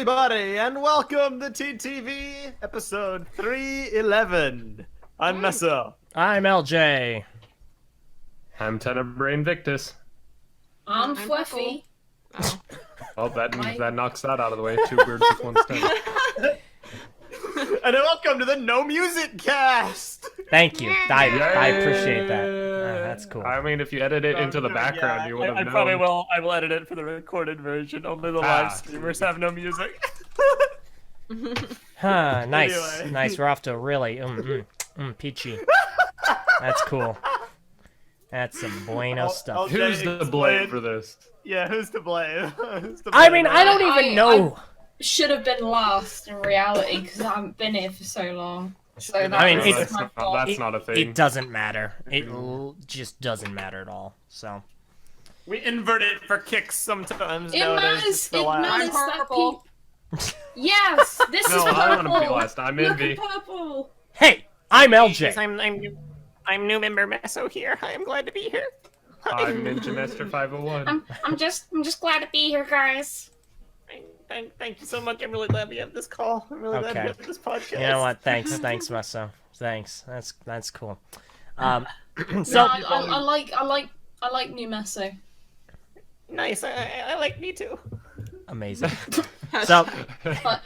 everybody, and welcome to TTV episode 311. I'm Meso. I'm Eljay. I'm Tenebrae Victus. I'm Phweff. Oh, that knocks that out of the way. Two birds with one stone. And welcome to the No Music Cast. Thank you. I appreciate that. That's cool. I mean, if you edit it into the background, you would have known. I probably will. I will edit it for the recorded version. Only the live streamers have no music. Huh, nice. Anyway. Nice. We're off to a really peachy. That's cool. That's some bueno stuff. Who's to blame for this? Yeah, who's to blame? Who's to I blame? mean, I don't even know. Should have been last in reality because I haven't been here for so long. So I mean, that's not a thing. It doesn't matter. It just doesn't matter at all. So We invert it for kicks sometimes. it nowadays, matters. to It laugh. matters I'm that Prpl. Yes, this No, is I Prpl. don't want to be last. I'm Look Invi. at Prpl. hey, I'm Eljay. I'm new member Meso here. I am glad to be here. I'm Ninja Master 501. I'm just glad to be here, guys. Thank you so much. I'm really glad we have this call. I'm really glad we Okay. have this podcast. You know what? Thanks, Meso. Thanks. That's cool. No, So I like new Meso. Nice. I like me too. amazing. So But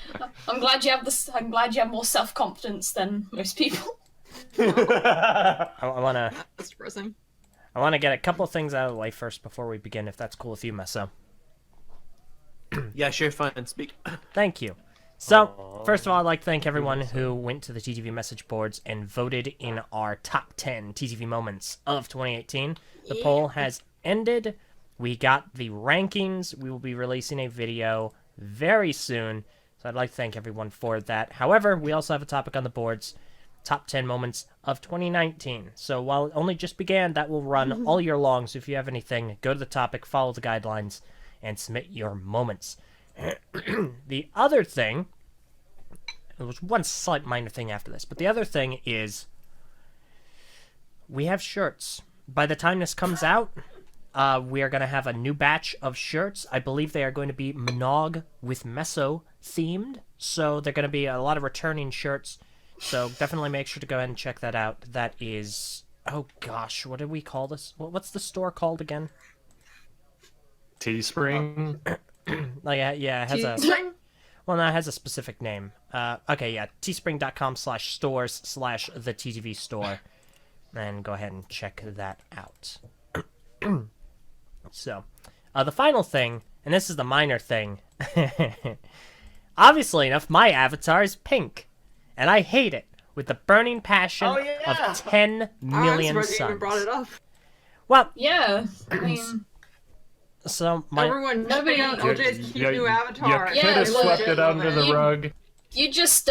I'm glad you have this. I'm glad you have more self-confidence than most people. I wanna That's depressing. get a couple of things out of the way first before we begin, if that's cool with you, Meso. Yeah, sure, fine. Speak. Thank you. So, first of all, I'd like to thank everyone who went to the TTV message boards and voted in our top 10 TTV moments of 2018. The poll has ended. We got the rankings. We will be releasing a video very soon. So I'd like to thank everyone for that. However, we also have a topic on the boards, top 10 moments of 2019. So while it only just began, that will run all year long. So if you have anything, go to the topic, follow the guidelines, and submit your moments. The other thing, there was one slight minor thing after this, but the other thing is we have shirts. By the time this comes out, we are going to have a new batch of shirts. I believe they are going to be Monog with Meso themed, so they're going to be a lot of returning shirts. So definitely make sure to go ahead and check that out. That is, oh gosh, what did we call this? What's the store called again? Teespring. Like, yeah, it has a... Teespring? Well, no, it has a specific name. Okay, yeah, teespring.com/stores/the TTV store. And go ahead and check that out. So, the final thing, and this is the minor thing. Obviously enough, my avatar is pink. And I hate it with the burning passion of 10 million I'm surprised you even suns. brought it up. Well, Yeah, I mean, so my... Everyone, nobody on LJ's cute new avatar. You could have look, swept it under the rug. you just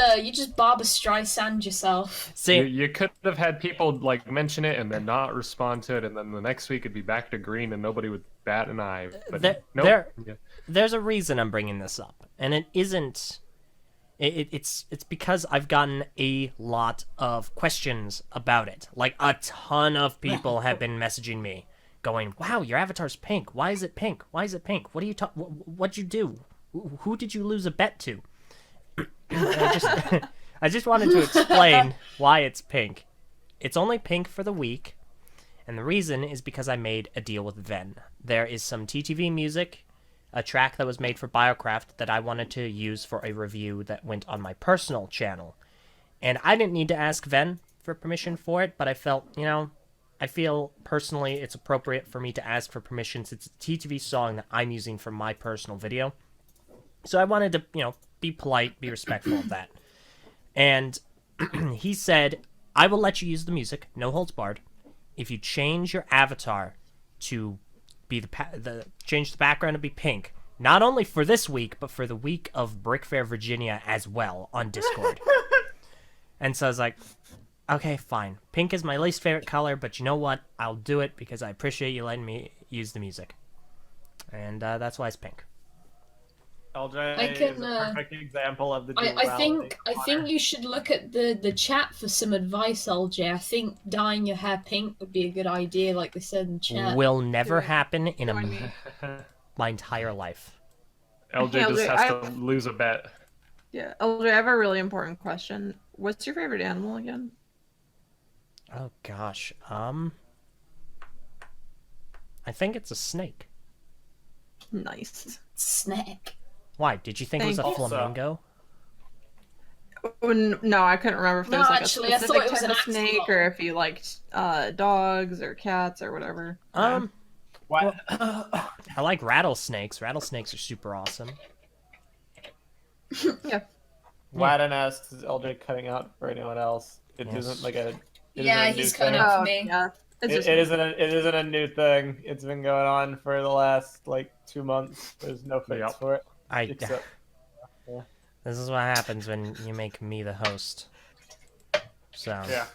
Barbra Streisand yourself. See, You could have had people like mention it and then not respond to it, and then the next week it'd be back to green and nobody would bat an eye. But nope. there's a reason I'm bringing this up, and it isn't. It's because I've gotten a lot of questions about it. Like a ton of people have been messaging me, going, "Wow, your avatar's pink. Why is it pink? Why is it pink? What do you what'd you do? Who did you lose a bet to?" I just wanted to explain why it's pink. It's only pink for the week, and the reason is because I made a deal with Ven. There is some TTV music, a track that was made for Biocraft that I wanted to use for a review that went on my personal channel. And I didn't need to ask Ven for permission for it, but I felt, I feel personally it's appropriate for me to ask for permission since it's a TTV song that I'm using for my personal video. So I wanted to, be polite, be respectful of that. And he said, I will let you use the music, no holds barred, if you change your avatar to be change the background to be pink, not only for this week, but for the week of Brick Fair, Virginia as well on Discord. And so I was like, okay, fine. Pink is my least favorite color, but you know what? I'll do it because I appreciate you letting me use the music. And that's why it's pink. Eljay is a perfect example of the I think duality. you should look at the chat for some advice, Eljay. I think dyeing your hair pink would be a good idea, like they said in chat. Will never Do it. happen in Join me. my entire life. LJ Hey, just LJ, has to lose a bet. Yeah, LJ, I have a really important question. What's your favorite animal again? Oh gosh. I think it's a snake. Nice. Snake. Why? Did you think it was a Thank you. flamingo? No, I couldn't remember if there was No, like actually, a I thought specific it was type an of snake axolotl. or if you liked dogs or cats or whatever. What? I like rattlesnakes. Rattlesnakes are super awesome. Yeah. Wadden asks, is LJ cutting out for anyone else? It Yes. not like a. It Yeah, isn't a he's new cutting thing. out. For me. Yeah. It's It, just it isn't a new thing. It's been going on for the last like 2 months. There's no fix Yep. for it. I. Except, This is what happens when you make me the host. So. yeah.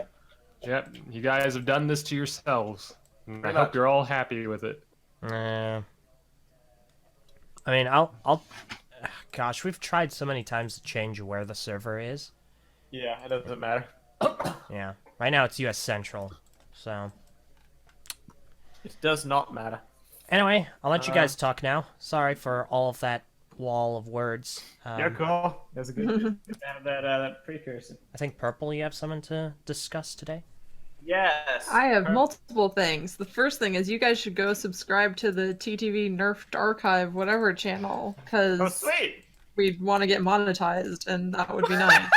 Yep, you guys have done this to yourselves. And I Pretty hope much. you're all happy with it. I mean, I'll. Gosh, we've tried so many times to change where the server is. Yeah, it doesn't matter. Yeah. Right now it's U.S. Central. So. It does not matter. Anyway, I'll let you guys talk now. Sorry for all of that wall of words. You're cool. That's a good to have that precursor. I think Prpl, you have something to discuss today? Yes. I have multiple things. The first thing is you guys should go subscribe to the TTV Nerfed Archive whatever channel Oh, because sweet. we'd want to get monetized and that would be nice.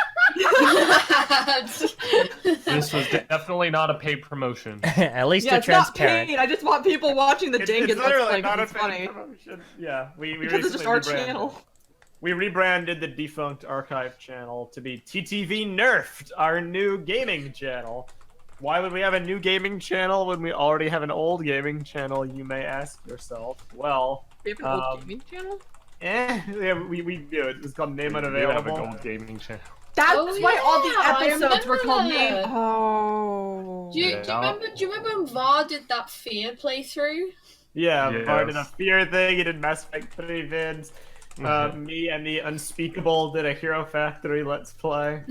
This was definitely not a paid promotion. At least Yeah, they're it's not transparent. paid. I just want people watching the It's Jenkins literally Let's Play not a because it's funny. promotion. Yeah, we Because it's just recently our rebranded. channel. We rebranded the defunct archive channel to be TTV Nerfed, our new gaming channel. Why would we have a new gaming channel when we already have an old gaming channel, you may ask yourself? Well, We have an old gaming channel? yeah, we do. It was called Name We do have Unavailable. a gold gaming channel. That's Oh, why all yeah, I the episodes were remember called that. Name. Oh. Do you Yeah. remember? Do you remember when VAR did that Fear playthrough? Yeah, Yes. Bart did a fear thing. He did Mass Effect 3 vids. Me and the Unspeakable did a Hero Factory Let's Play.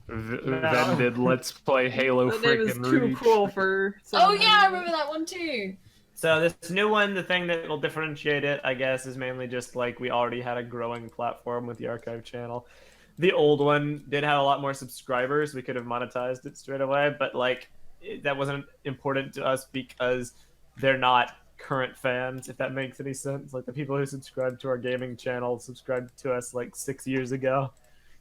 Ven did Let's Play Halo That name is freaking too Reach. cool for. Oh someone. yeah, I remember that one too. So this new one, the thing that will differentiate it, I guess, is mainly just like we already had a growing platform with the archive channel. The old one did have a lot more subscribers. We could have monetized it straight away, but like that wasn't important to us because they're not current fans, if that makes any sense. Like the people who subscribed to our gaming channel subscribed to us like 6 years ago.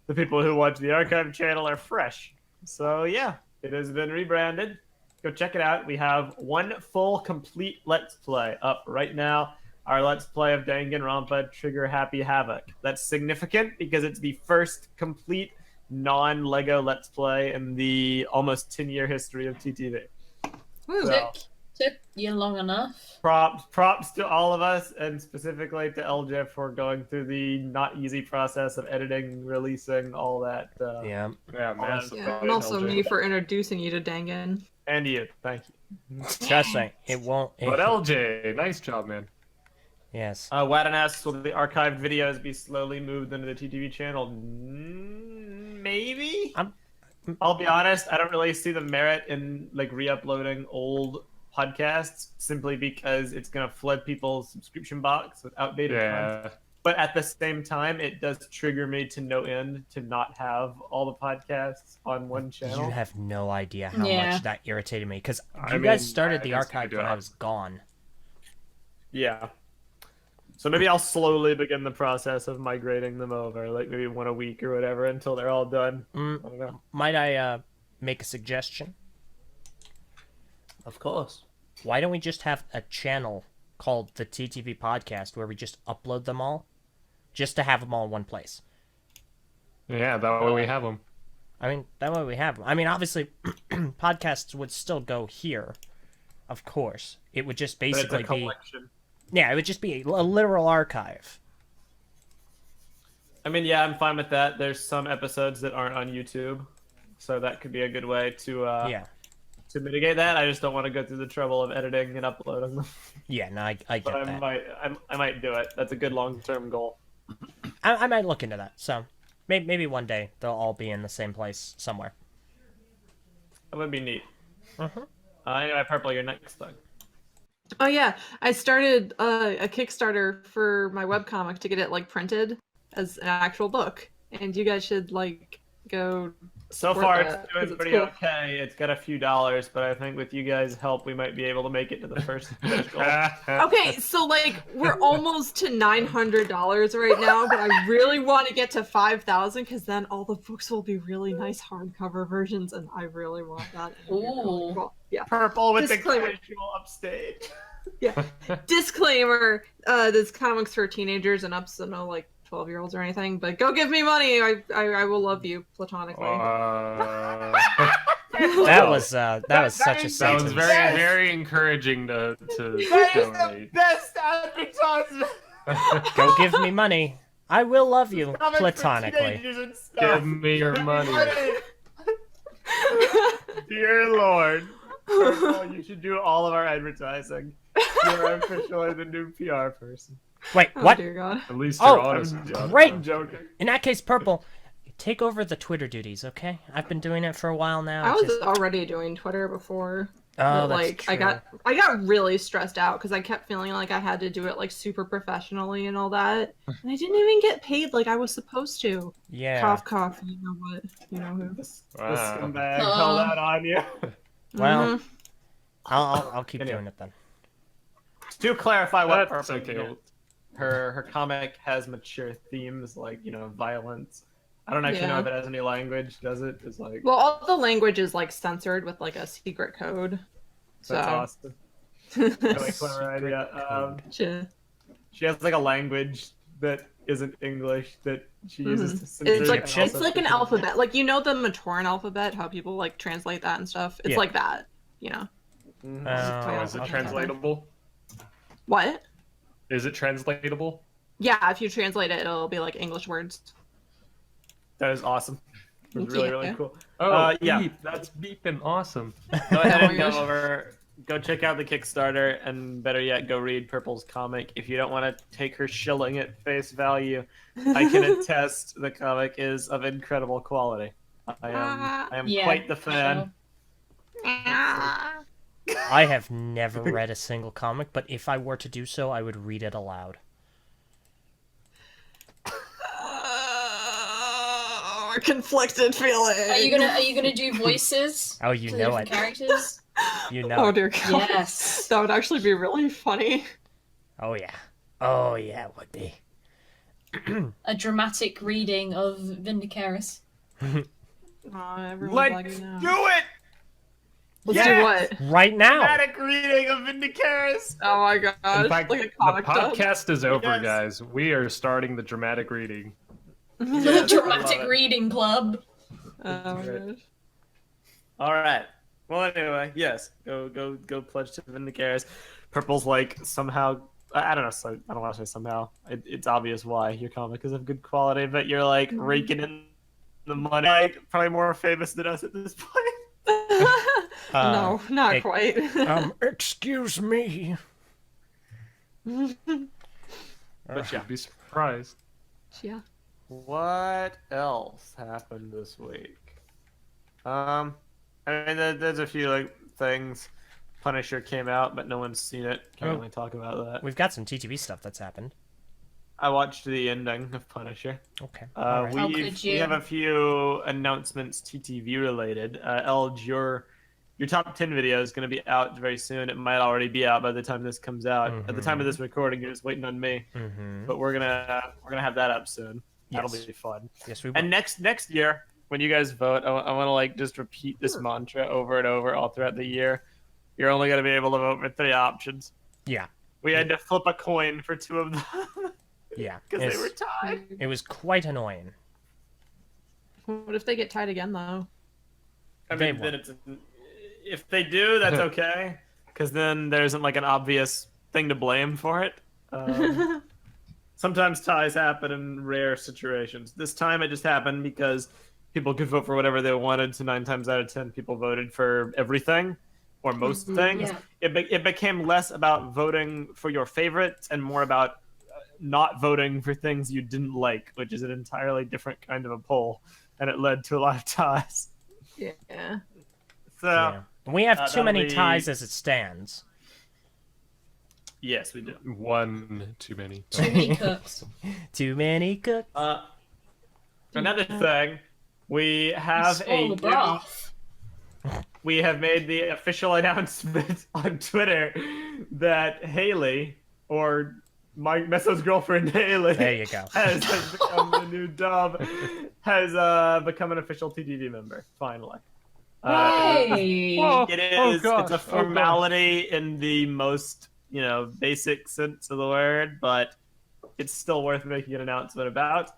The people who watch the archive channel are fresh. So yeah, it has been rebranded. Go check it out. We have one full complete Let's Play up right now. Our Let's Play of Danganronpa Trigger Happy Havoc. That's significant because it's the first complete non-Lego Let's Play in the almost 10-year history of TTV. Woo. So, Took you long enough. props to all of us, and specifically to Eljay for going through the not easy process of editing, releasing, all that. Yeah. Yeah, massive. Yeah, and also me for introducing you to Dangan. And you, thank you. Trust me, it won't. But LJ, nice job, man. Yes. Wadden asks, will the archived videos be slowly moved into the TTV channel? Maybe. I'll be honest, I don't really see the merit in like re-uploading old podcasts simply because it's gonna flood people's subscription box with outdated content. Yeah. But at the same time, it does trigger me to no end to not have all the podcasts on one channel. You have no idea how Yeah. much that irritated me because I you guys mean, started I the guess you archive could do when it. I was gone. Yeah. So maybe I'll slowly begin the process of migrating them over, like maybe one a week or whatever, until they're all done. I don't know. Might I make a suggestion? Of course. Why don't we just have a channel called the TTV Podcast where we just upload them all, just to have them all in one place? Yeah, that way we have them. I mean, that way we have them. I mean, obviously, podcasts would still go here, of course. It would just But it's a basically be... collection. Yeah, it would just be a literal archive. I mean, yeah, I'm fine with that. There's some episodes that aren't on YouTube, so that could be a good way to Yeah. to mitigate that. I just don't want to go through the trouble of editing and uploading them. Yeah, no, I get But that. I might do it. That's a good long-term goal. I might look into that. So maybe one day they'll all be in the same place somewhere. That would be neat. Anyway, Prpl, your next thing. Oh yeah, I started a Kickstarter for my webcomic to get it like printed as an actual book, and you guys should like go. So support far, that, it's 'cause doing it's pretty cool. okay. It's got a few dollars, but I think with you guys' help, we might be able to make it to the first stretch goal. Okay, so like we're almost to $900 right now, but I really want to get to 5,000 because then all the books will be really nice hardcover versions, and I really want that. Ooh. Well, yeah. Purple with Disclaimer. the casual upstage. Yeah. Disclaimer: this comic's for teenagers and up, so no like 12-year-olds or anything. But go give me money. I will love you platonically. That was such a that sentence. That was very encouraging to That is the donate. best advertisement. Go give me money. I will love you Comics for platonically. teenagers and stuff. Give me your money. Dear Lord. Purple, you should do all of our advertising. You're officially the new PR person. Wait, Oh what? dear God. At least Oh, you're honest. about it. great. I'm joking. In that case, Purple, take over the Twitter duties, okay? I've been doing it for a while now. I was Just- already doing Twitter before. Oh, but, that's like I got really stressed out because I kept feeling like I had to do it like super professionally and all that, and I didn't even get paid like I was supposed to. Yeah. Cough, cough. You know what? You know who? The Wow. scumbag held out on you. Well, Mhm. I'll keep Anyway. doing it then. To clarify what That's Purple okay. did, her comic has mature themes like, violence. I don't actually know Yeah. if it has any language, does it? It's like, Well, all the language is like censored with like a secret code. So. that's awesome. Really clever idea. Yeah. She has like a language that isn't English that she uses to censor. It's like Egyptian? and it's also like an to- alphabet. Like you know the Matoran alphabet, how people like translate that and stuff. It's Yeah. like that. You know. Mhm. Oh, is it okay. translatable? What? Is it translatable? Yeah, if you translate it, it'll be like English words. That is awesome. It was really, really Yeah. cool. Oh, yeah. beep. That's beeping awesome. Go ahead Oh and my go gosh. over, go check out the Kickstarter, and better yet, go read Purple's comic. If you don't want to take her shilling at face value, I can attest the comic is of incredible quality. I am Yeah, quite the fan. I have never read a single comic, but if I were to do so, I would read it aloud. Conflicted feeling. Are you gonna do voices? Oh, you to the know different it. characters? You know Oh it. dear God. Yes. That would actually be really funny. Oh, yeah. Oh, yeah, it would be. A dramatic reading of Vindicaris. Oh, everyone's Let's lagging now. do it! Let's Yes! do what? Right now! Dramatic reading of Vindicaris! Oh my God. In fact, like a the comic dub. podcast is over, Yes. guys. We are starting the dramatic reading. Yes, I Dramatic love it. reading club. Oh my Great. gosh. All right. Well, anyway, yes. Go pledge to Vindicaris. Purple's like somehow. I don't know. So I don't want to say somehow. It's obvious why your comic is of good quality, but you're like raking in the money. Like probably more famous than us at this point. No, not hey, quite. Excuse me. But yeah. Should be surprised. Yeah. What else happened this week? I mean, there's a few like things. Punisher came out, but no one's seen it. Can't Oh. really talk about that. We've got some TTV stuff that's happened. I watched the ending of Punisher. Okay. all right. How could We you? have a few announcements TTV related. Eljay, your top 10 video is going to be out very soon. It might already be out by the time this comes out. At the time of this recording, you're just waiting on me. Mm-hmm. But we're gonna have that up soon. That'll Yes. be fun. Yes, we will. And next year, when you guys vote, I want to like just repeat this mantra over and over all throughout the year. You're only going to be able to vote for 3 options. Yeah. We had to flip a coin for 2 of them Yeah. because they were tied. It was quite annoying. What if they get tied again, though? I They mean, then won't. if they do, that's okay, because then there isn't like an obvious thing to blame for it. Sometimes ties happen in rare situations. This time it just happened because people could vote for whatever they wanted, so 9 times out of 10 people voted for everything, or most things. Yeah. It became less about voting for your favorites and more about not voting for things you didn't like, which is an entirely different kind of a poll, and it led to a lot of ties. Yeah. So... Yeah. We have too that'll many be- ties as it stands. Yes, we do. One too many. Too many cooks. Too many cooks. Another thing, we have Spoil the broth. we have made the official announcement on Twitter that Hayley, or Meso's girlfriend Hayley, There you go. has become the new dub, has become an official TTV member, finally. Hey! It is. gosh, It's a formality in the most, basic sense of the word, but it's still worth making an announcement about.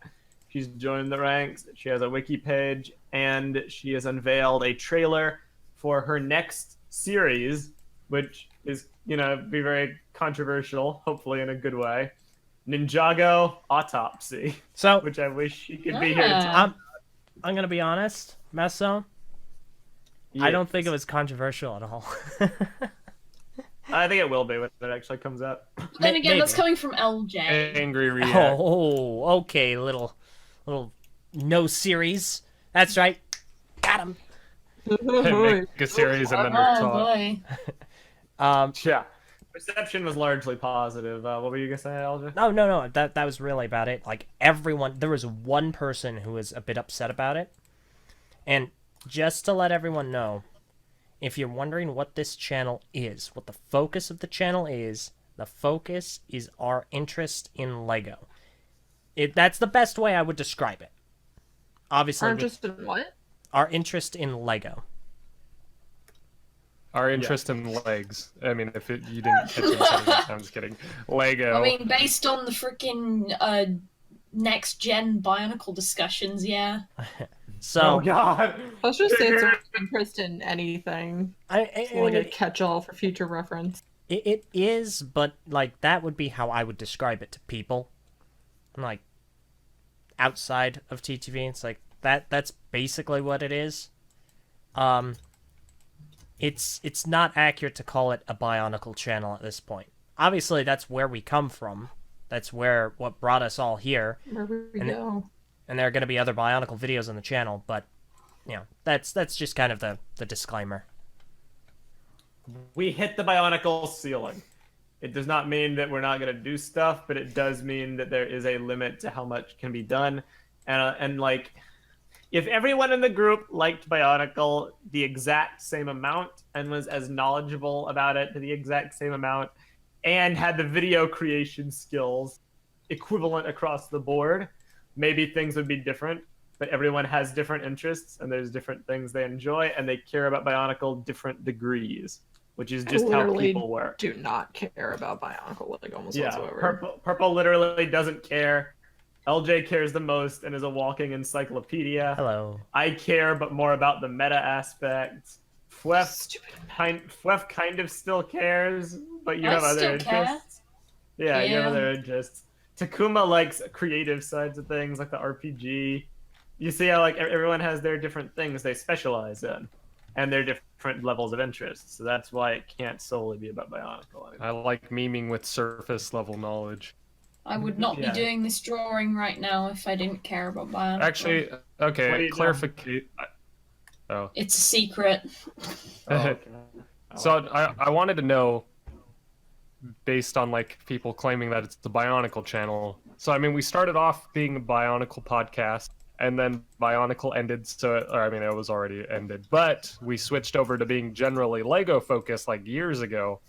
She's joined the ranks. She has a wiki page, and she has unveiled a trailer for her next series, which is, be very controversial, hopefully in a good way. Ninjago Autopsy, So which I wish she could be here to Yeah. talk. I'm gonna be honest, Meso. I don't think it was controversial at all. I think it will be when it actually comes out. Then again, that's maybe. coming from Eljay. Angry react. Oh, okay, little no series. That's right. Got him. Make a series and then we'll Oh talk. boy. Yeah. Reception was largely positive. What were you gonna say, Eljay? No. That was really about it. Like everyone, there was one person who was a bit upset about it, and just to let everyone know, if you're wondering what this channel is, what the focus of the channel is, the focus is our interest in Lego. That's the best way I would describe it. Obviously, Just in what? our interest in Lego. Our interest in legs. I mean, if you didn't catch it, I'm just kidding. Lego. I mean, based on the freaking next gen Bionicle discussions, yeah. So God. Let's just say it's our interest in anything. I Like mean, a catch-all for future reference. it is, but like that would be how I would describe it to people. Like outside of TTV, it's like that's basically what it is. It's not accurate to call it a Bionicle channel at this point. Obviously, that's where we come from. That's what brought us all here. Where we And go. And there are going to be other Bionicle videos on the channel, but that's just kind of the disclaimer. We hit the Bionicle ceiling. It does not mean that we're not going to do stuff, but it does mean that there is a limit to how much can be done. And like, if everyone in the group liked Bionicle the exact same amount and was as knowledgeable about it to the exact same amount and had the video creation skills equivalent across the board, maybe things would be different. But everyone has different interests and there's different things they enjoy and they care about Bionicle different degrees, which is just how Literally people work. do not care about Bionicle like almost Yeah, whatsoever. Prpl literally doesn't care. Eljay cares the most and is a walking encyclopedia. Hello. I care, but more about the meta aspect. Phweff kind of still cares, but you I have other still interests. care. Yeah, you have Yeah. other interests. Takuma likes creative sides of things, like the RPG. You see how like everyone has their different things they specialize in, and their different levels of interest. So that's why it can't solely be about Bionicle anymore. I like memeing with surface level knowledge. I would not Yeah. be doing this drawing right now if I didn't care about Bionicle. Actually, What are okay, you clarification. Oh. It's a secret. Oh, okay. So I wanted to know, based on like people claiming that it's the Bionicle channel. So I mean, we started off being a Bionicle podcast, and then Bionicle ended. It was already ended, but we switched over to being generally Lego focused like years ago.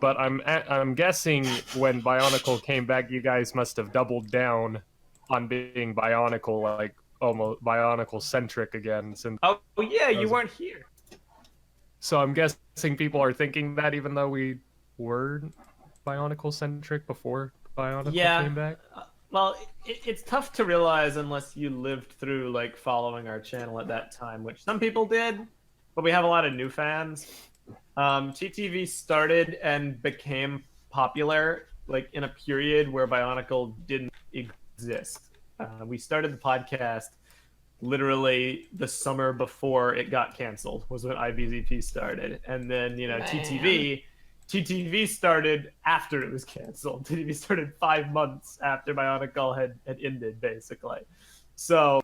But I'm guessing when Bionicle came back, you guys must have doubled down on being Bionicle, like almost Bionicle centric again. Since Oh yeah, you weren't here. So I'm guessing people are thinking that even though we were Bionicle centric before Bionicle came back. Well, it's tough to realize unless you lived through like following our channel at that time, which some people did, but we have a lot of new fans. TTV started and became popular like in a period where Bionicle didn't exist. We started the podcast literally the summer before it got canceled was when IBZP started, and then TTV started after it was canceled. TTV started 5 months after Bionicle had ended, basically. So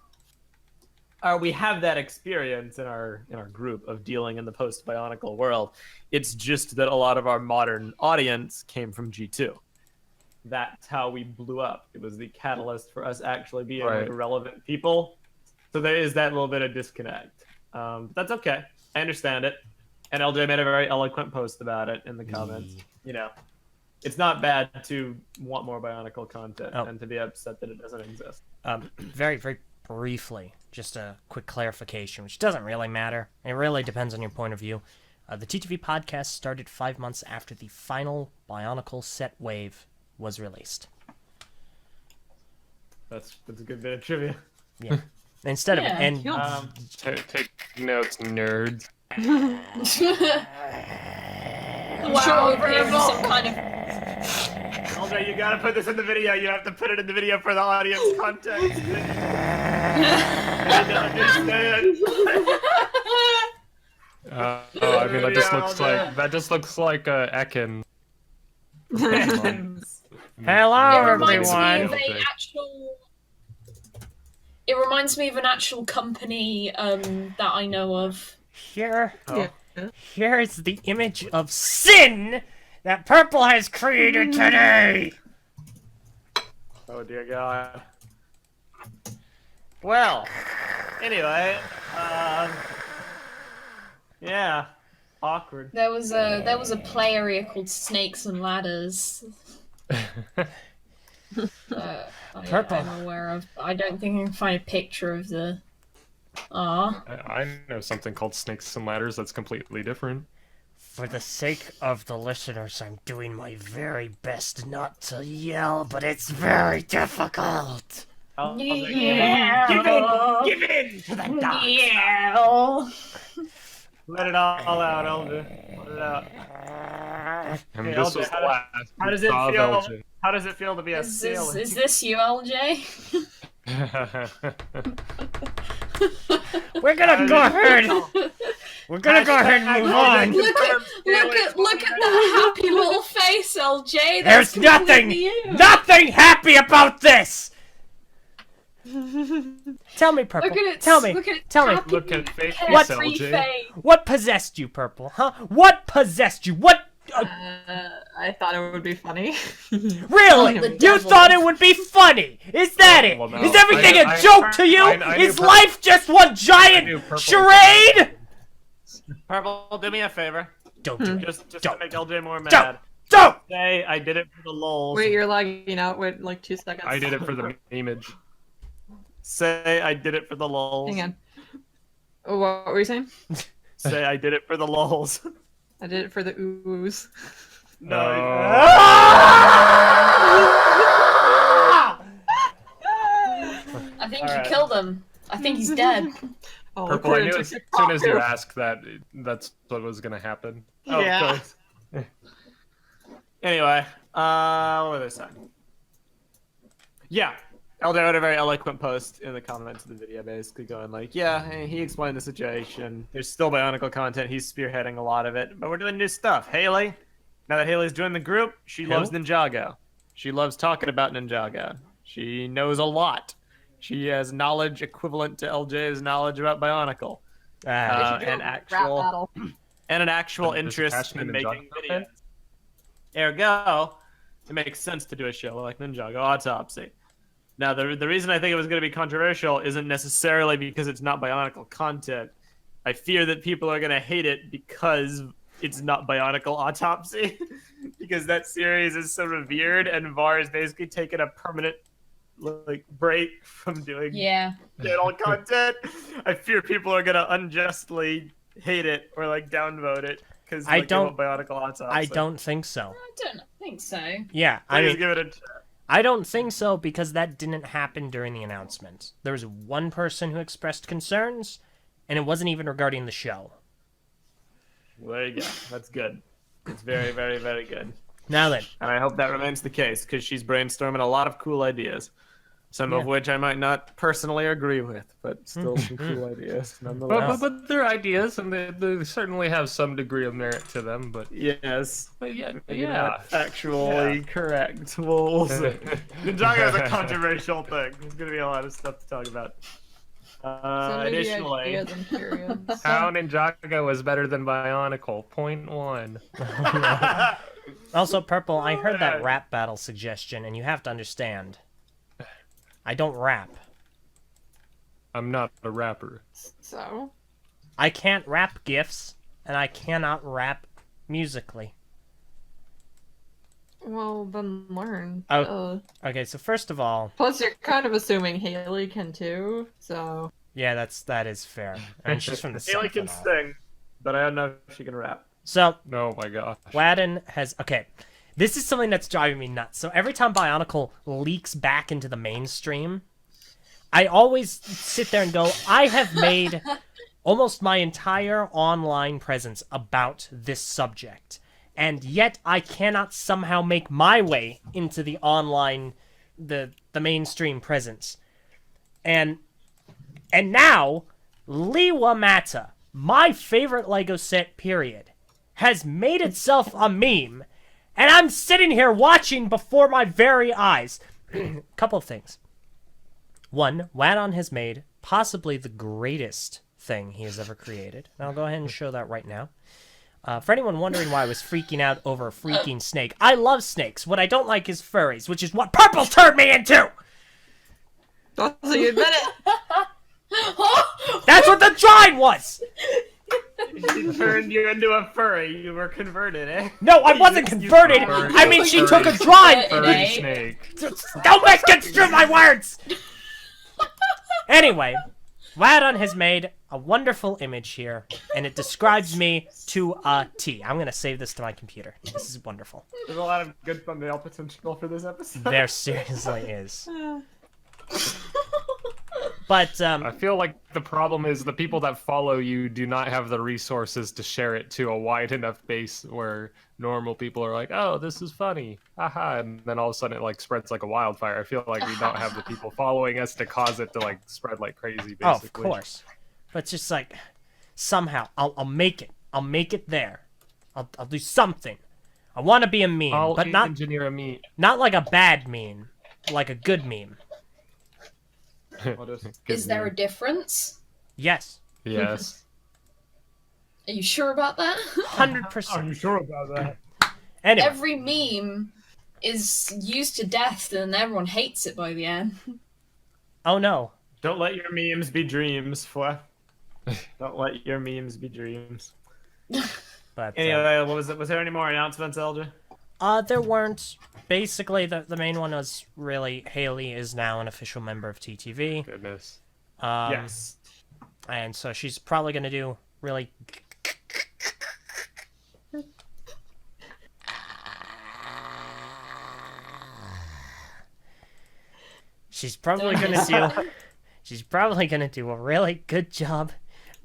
we have that experience in our group of dealing in the post-Bionicle world. It's just that a lot of our modern audience came from G2. That's how we blew up. It was the catalyst for us actually being like relevant people. So there is that little bit of disconnect. That's okay. I understand it. And Eljay made a very eloquent post about it in the comments. You know, it's not bad to want more Bionicle content and to be upset that it doesn't exist. Very, very briefly, just a quick clarification, which doesn't really matter. It really depends on your point of view. The TTV podcast started 5 months after the final Bionicle set wave was released. That's a good bit of trivia. Yeah. Instead of and Take notes, nerds. I'm sure we'll give some kind of. Eljay, you gotta put this in the video. You have to put it in the video for the audience context. They don't understand. I mean, that just looks like Ekin. hello, It reminds everyone. me of It reminds me of an actual company that I know of. Here's the image of sin that Prpl has created today. Oh dear God. Well, anyway, yeah, awkward. There was a play area called Snakes and Ladders. I'm aware of. I don't think I can find a picture of the. I know something called Snakes and Ladders that's completely different. For the sake of the listeners, I'm doing my very best not to yell, but it's very difficult. Yeah. Give in to the dark. Yeah. Let it all out, Eljay. Let it out. And Hey, this Eljay, was the last. How does it of feel? Eljay. How does it feel to be a Is sailor? this you, Eljay? We're gonna go ahead. We're gonna go ahead and move on. Look at that happy little face, Eljay. There's That's completely you. nothing happy about this. Tell me, Prpl. Look at it. Tell me. Look at it. Tell me. Happy, Look at face, carefree Eljay. face. What possessed you, Prpl? Huh? What possessed you? What? I thought it would be funny. Really? The You devil. thought it would be funny? Is that it? Well, no. Is everything a I- joke to you? I knew Is Prpl- life just one I knew giant Prpl- charade? Prpl, do me a favor. Don't do it. Just to Don't. make Eljay more Don't. mad. Don't. Say I did it for the lulz. Wait, you're lagging out. Wait, like 2 seconds. I did it for the image. Say I did it for the lulz. Hang on. Oh, what were you saying? Say I did it for the lulz. I did it for the oohs. No. I think Alright. you killed him. I think he's dead. Oh, Prpl, I according knew to as soon TikTok. as you asked that's what was gonna happen. Oh, Yeah. of course. Anyway, what was I saying? Yeah, Eljay wrote a very eloquent post in the comments of the video, basically going like, yeah, hey, he explained the situation. There's still Bionicle content. He's spearheading a lot of it, but we're doing new stuff. Hayley, now that Hayley's joined the group, she loves Ninjago. She loves talking about Ninjago. She knows a lot. She has knowledge equivalent to Eljay's knowledge about Bionicle. An actual Just interest passionate in Ninjago making fan? videos. Ergo, it makes sense to do a show like Ninjago Autopsy. Now, the reason I think it was going to be controversial isn't necessarily because it's not Bionicle content. I fear that people are going to hate it because it's not Bionicle Autopsy. Because that series is so revered, and VAR has basically taken a permanent break from doing channel content. I fear people are going to unjustly hate it or downvote it because I don't- Bionicle Autopsy. I don't think so. I don't think so. Yeah, I Please mean, give it a I don't think so because that didn't happen during the announcement. There was one person who expressed concerns, and it wasn't even regarding the show. Well, there you go. That's good. It's very, very, very good. Now then, And I hope that remains the case, because she's brainstorming a lot of cool ideas. Some of which I might not personally agree with, but still some cool ideas, nonetheless. But they're ideas, and they certainly have some degree of merit to them. But Yes. yeah, Maybe yeah. not actually correct. We'll see. Ninjago is a controversial thing. There's going to be a lot of stuff to talk about. Additionally, ideas and periods. How Ninjago is better than Bionicle. Point 1. Also, Prpl, I heard that rap battle suggestion, and you have to understand. I don't rap. I'm not a rapper. So? I can't rap GIFs, and I cannot rap musically. Well, then learn. Oh. Okay, so first of all... Plus, you're kind of assuming Hayley can too, so... Yeah, that is fair. I mean, she's from the Hayley South can and all. sing, but I don't know if she can rap. So, Oh my gosh. Wadden has... Okay, this is something that's driving me nuts. So every time Bionicle leaks back into the mainstream, I always sit there and go, I have made almost my entire online presence about this subject, and yet I cannot somehow make my way into the online, the mainstream presence. And now, Liwa Mata, my favorite Lego set, period, has made itself a meme, and I'm sitting here watching before my very eyes. Couple of things. One, Wadon has made possibly the greatest thing he has ever created. And I'll go ahead and show that right now. For anyone wondering why I was freaking out over a freaking snake, I love snakes. What I don't like is furries, which is what Prpl turned me into! So you admit it! That's what the drawing was! She turned you into a furry. You were converted, eh? No, I wasn't converted! I mean, she took a drawing! Furry snake. Don't misconstrue my words! Anyway, Wadon has made a wonderful image here, and it describes me to a T. I'm going to save this to my computer. This is wonderful. There's a lot of good thumbnail potential for this episode. There seriously is. But, I feel like the problem is the people that follow you do not have the resources to share it to a wide enough base where normal people are like, oh, this is funny, haha, and then all of a sudden it like spreads like a wildfire. I feel like we don't have the people following us to cause it to like spread like crazy, basically. oh, of course. But just like, somehow, I'll make it. I'll make it there. I'll do something. I want to be a meme, I'll but not engineer a meme. not like a bad meme, like a good meme. Is there a difference? Yes, Yes. Are you sure about that? 100%. sure about that? Anyway, Every meme is used to death and everyone hates it by the end. oh no. Don't let your memes be dreams, Phweff. Don't let your memes be dreams. But Anyway, what was it? Was there any more announcements, Eljay? there weren't. Basically, the main one was really Hayley is now an official member of TTV. Goodness. Yes. And so she's probably going to do really... She's probably going to do... She's probably going to do a really good job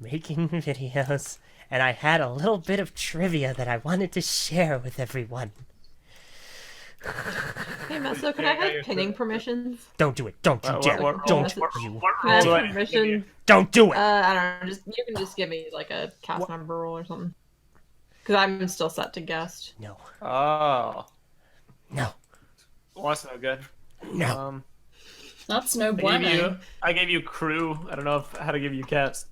making videos. And I had a little bit of trivia that I wanted to share with everyone. Hey, Meso, can I have pinning permissions? Don't do it. Don't you dare. Don't you Can I have dare. permission? Don't do it. I don't know. You can just give me like a cast member role or something. Because I'm still set to guest. No. Oh. No. Well, that's no good. No. That's no bueno. I gave you crew. I don't know how to give you cats.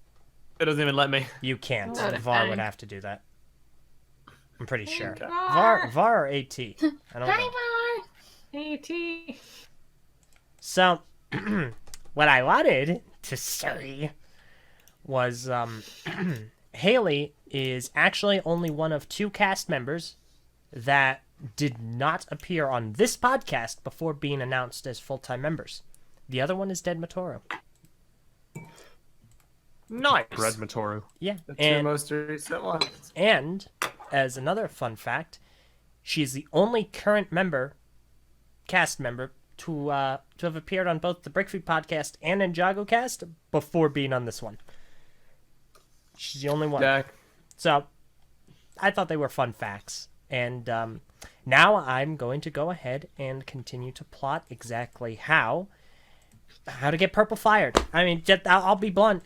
It doesn't even let me. You can't. Not a VAR thing. would have to I'm pretty sure. Okay. VAR or AT? I don't know. AT. So, what I wanted to say was, Hayley is actually only one of 2 cast members that did not appear on this podcast before being announced as full-time members. The other one is Dead Matoro. Nice. Red Matoru. Yeah, The two and most recent ones. And, as another fun fact, she is the only current cast member, to have appeared on both the Prpl Podcast and Ninjago Cast before being on this one. She's the only one. Jack. So, I thought they were fun facts. And now I'm going to go ahead and continue to plot exactly how to get Prpl fired. I mean, I'll be blunt.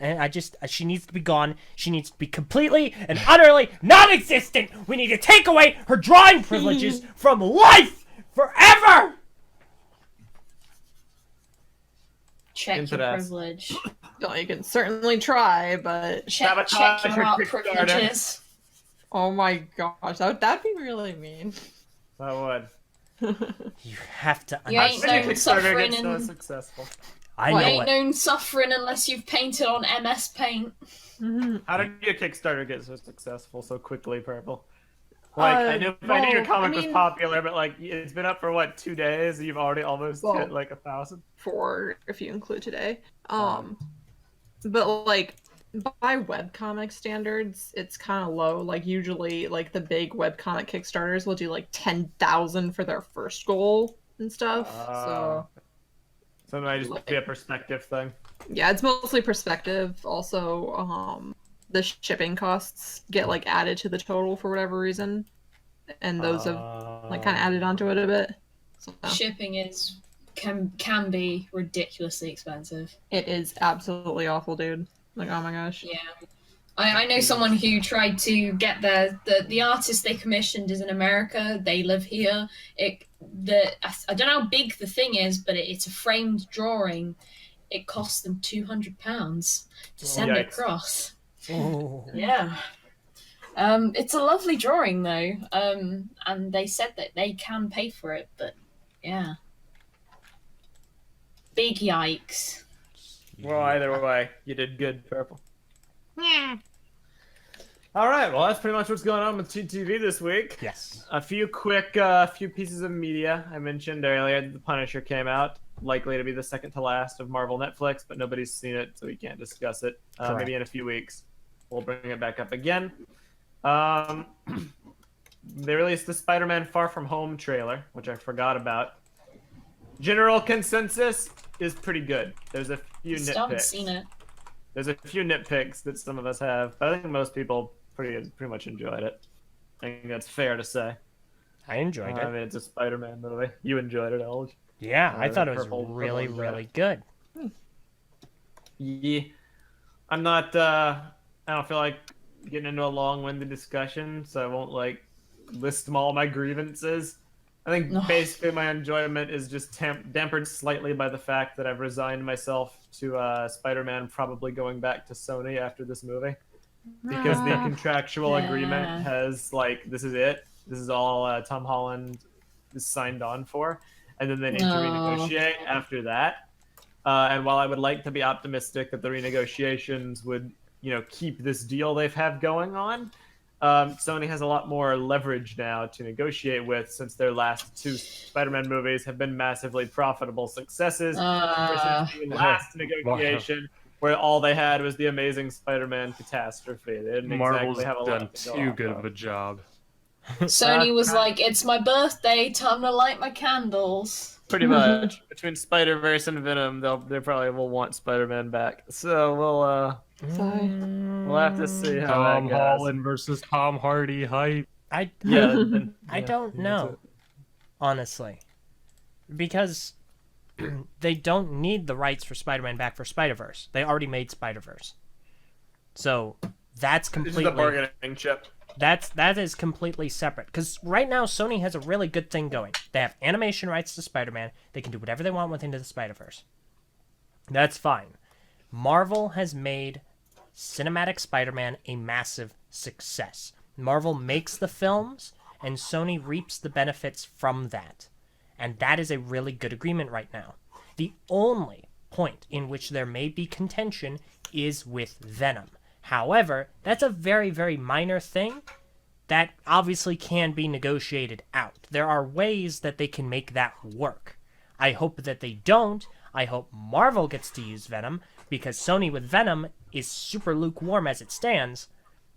She needs to be gone. She needs to be completely and utterly non-existent. We need to take away her drawing privileges from life forever. Check Into your that. privilege. Well, you can certainly try, but Check Sabotage your your art Kickstarter. privileges. oh my gosh, that'd be really mean. That would. You have to You ain't understand. known Kickstarter suffering gets so and successful. I you know ain't it. known suffering unless you've painted on MS Paint. How did your Kickstarter get so successful so quickly, Prpl? Like, I knew your comic was popular, but like, it's been up for what, 2 days? And you've already almost hit like 1,000. 4 if you include today. But like by webcomic standards, it's kind of low. Like usually, like the big webcomic Kickstarters will do like 10,000 for their first goal and stuff. So it might just be a perspective thing. yeah, it's mostly perspective. Also, the shipping costs get like added to the total for whatever reason, and those have like kind of added onto it a bit. So Shipping can be ridiculously expensive. it is absolutely awful, dude. Like, oh my gosh. Yeah. I know someone who tried to get the artist they commissioned is in America. They live here. I don't know how big the thing is, but it's a framed drawing. It cost them £200 to send Yikes. across. Ooh. Yeah. It's a lovely drawing though. And they said that they can pay for it, but yeah. Big yikes. Well, either way, you did good, Prpl. All right, well, that's pretty much what's going on with TTV this week. Yes. A few quick few pieces of media. I mentioned earlier that The Punisher came out, likely to be the second to last of Marvel Netflix, but nobody's seen it, so we can't discuss it. Maybe in a few weeks. We'll bring it back up again. They released the Spider-Man Far From Home trailer, which I forgot about. General consensus is pretty good. There's a few Still haven't nitpicks. seen it. There's a few nitpicks that some of us have, but I think most people pretty much enjoyed it. I think that's fair to say. I enjoyed I it. mean, it's a Spider-Man movie. You enjoyed it, Eljay. Yeah, I thought it was Purple really, and really good. Yeah. I'm not, I don't feel like getting into a long-winded discussion, so I won't, like, list all my grievances. I think basically my enjoyment is just dampened slightly by the fact that I've resigned myself to Spider-Man probably going back to Sony after this movie. Because the contractual agreement has, like, this is it. This is all Tom Holland is signed on for. And then they need to renegotiate after that. And while I would like to be optimistic that the renegotiations would, keep this deal they've had going on, Sony has a lot more leverage now to negotiate with, since their last 2 Spider-Man movies have been massively profitable successes. Versus the last negotiation, where all they had was the Amazing Spider-Man catastrophe. They didn't Marvel's exactly have a done lot to go too off good of. of a job. Sony was like, "It's my birthday, time to light my candles." Pretty much. Between Spider-Verse and Venom, they probably will want Spider-Man back. So we'll have to see how Tom that goes. Holland versus Tom Hardy hype. I don't know, honestly, because they don't need the rights for Spider-Man back for Spider-Verse. They already made Spider-Verse, so that's This completely is the bargaining chip. that is completely separate. Because right now Sony has a really good thing going. They have animation rights to Spider-Man. They can do whatever they want with Into the Spider-Verse. That's fine. Marvel has made Cinematic Spider-Man a massive success. Marvel makes the films, and Sony reaps the benefits from that. And that is a really good agreement right now. The only point in which there may be contention is with Venom. However, that's a very, very minor thing that obviously can be negotiated out. There are ways that they can make that work. I hope that they don't. I hope Marvel gets to use Venom, because Sony with Venom is super lukewarm as it stands,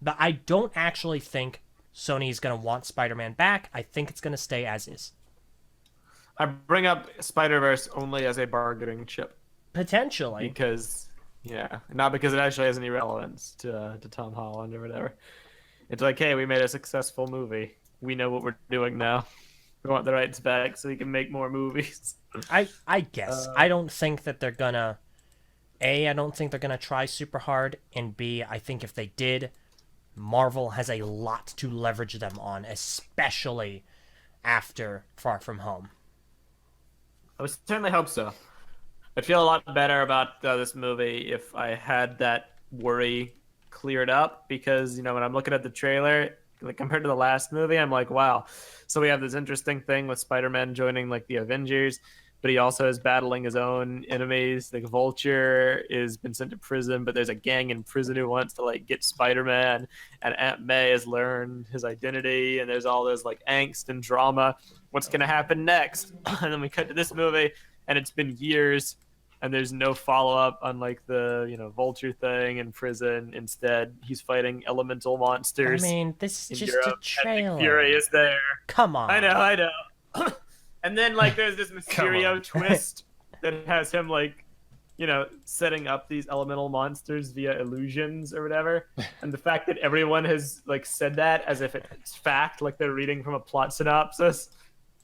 but I don't actually think Sony is going to want Spider-Man back. I think it's going to stay as is. I bring up Spider-Verse only as a bargaining chip. Potentially. Because, not because it actually has any relevance to Tom Holland or whatever. It's like, hey, we made a successful movie. We know what we're doing now. We want the rights back so we can make more movies. I guess. I don't think that they're going to... I don't think they're going to try super hard, and B, I think if they did, Marvel has a lot to leverage them on, especially after Far From Home. I would certainly hope so. I'd feel a lot better about this movie if I had that worry cleared up, because when I'm looking at the trailer, like compared to the last movie, I'm like, wow. So we have this interesting thing with Spider-Man joining like the Avengers, but he also is battling his own enemies. Like Vulture is been sent to prison, but there's a gang in prison who wants to like get Spider-Man, and Aunt May has learned his identity, and there's all this like angst and drama. What's gonna happen next? And then we cut to this movie, and it's been years, and there's no follow-up on like the Vulture thing in prison. Instead, he's fighting elemental monsters. I mean, this is just Europe, a trailer. and Nick Fury is there. Come on. I know. And then like there's this Mysterio twist that has him like setting up these elemental monsters via illusions or whatever. And the fact that everyone has like said that as if it's fact, like they're reading from a plot synopsis,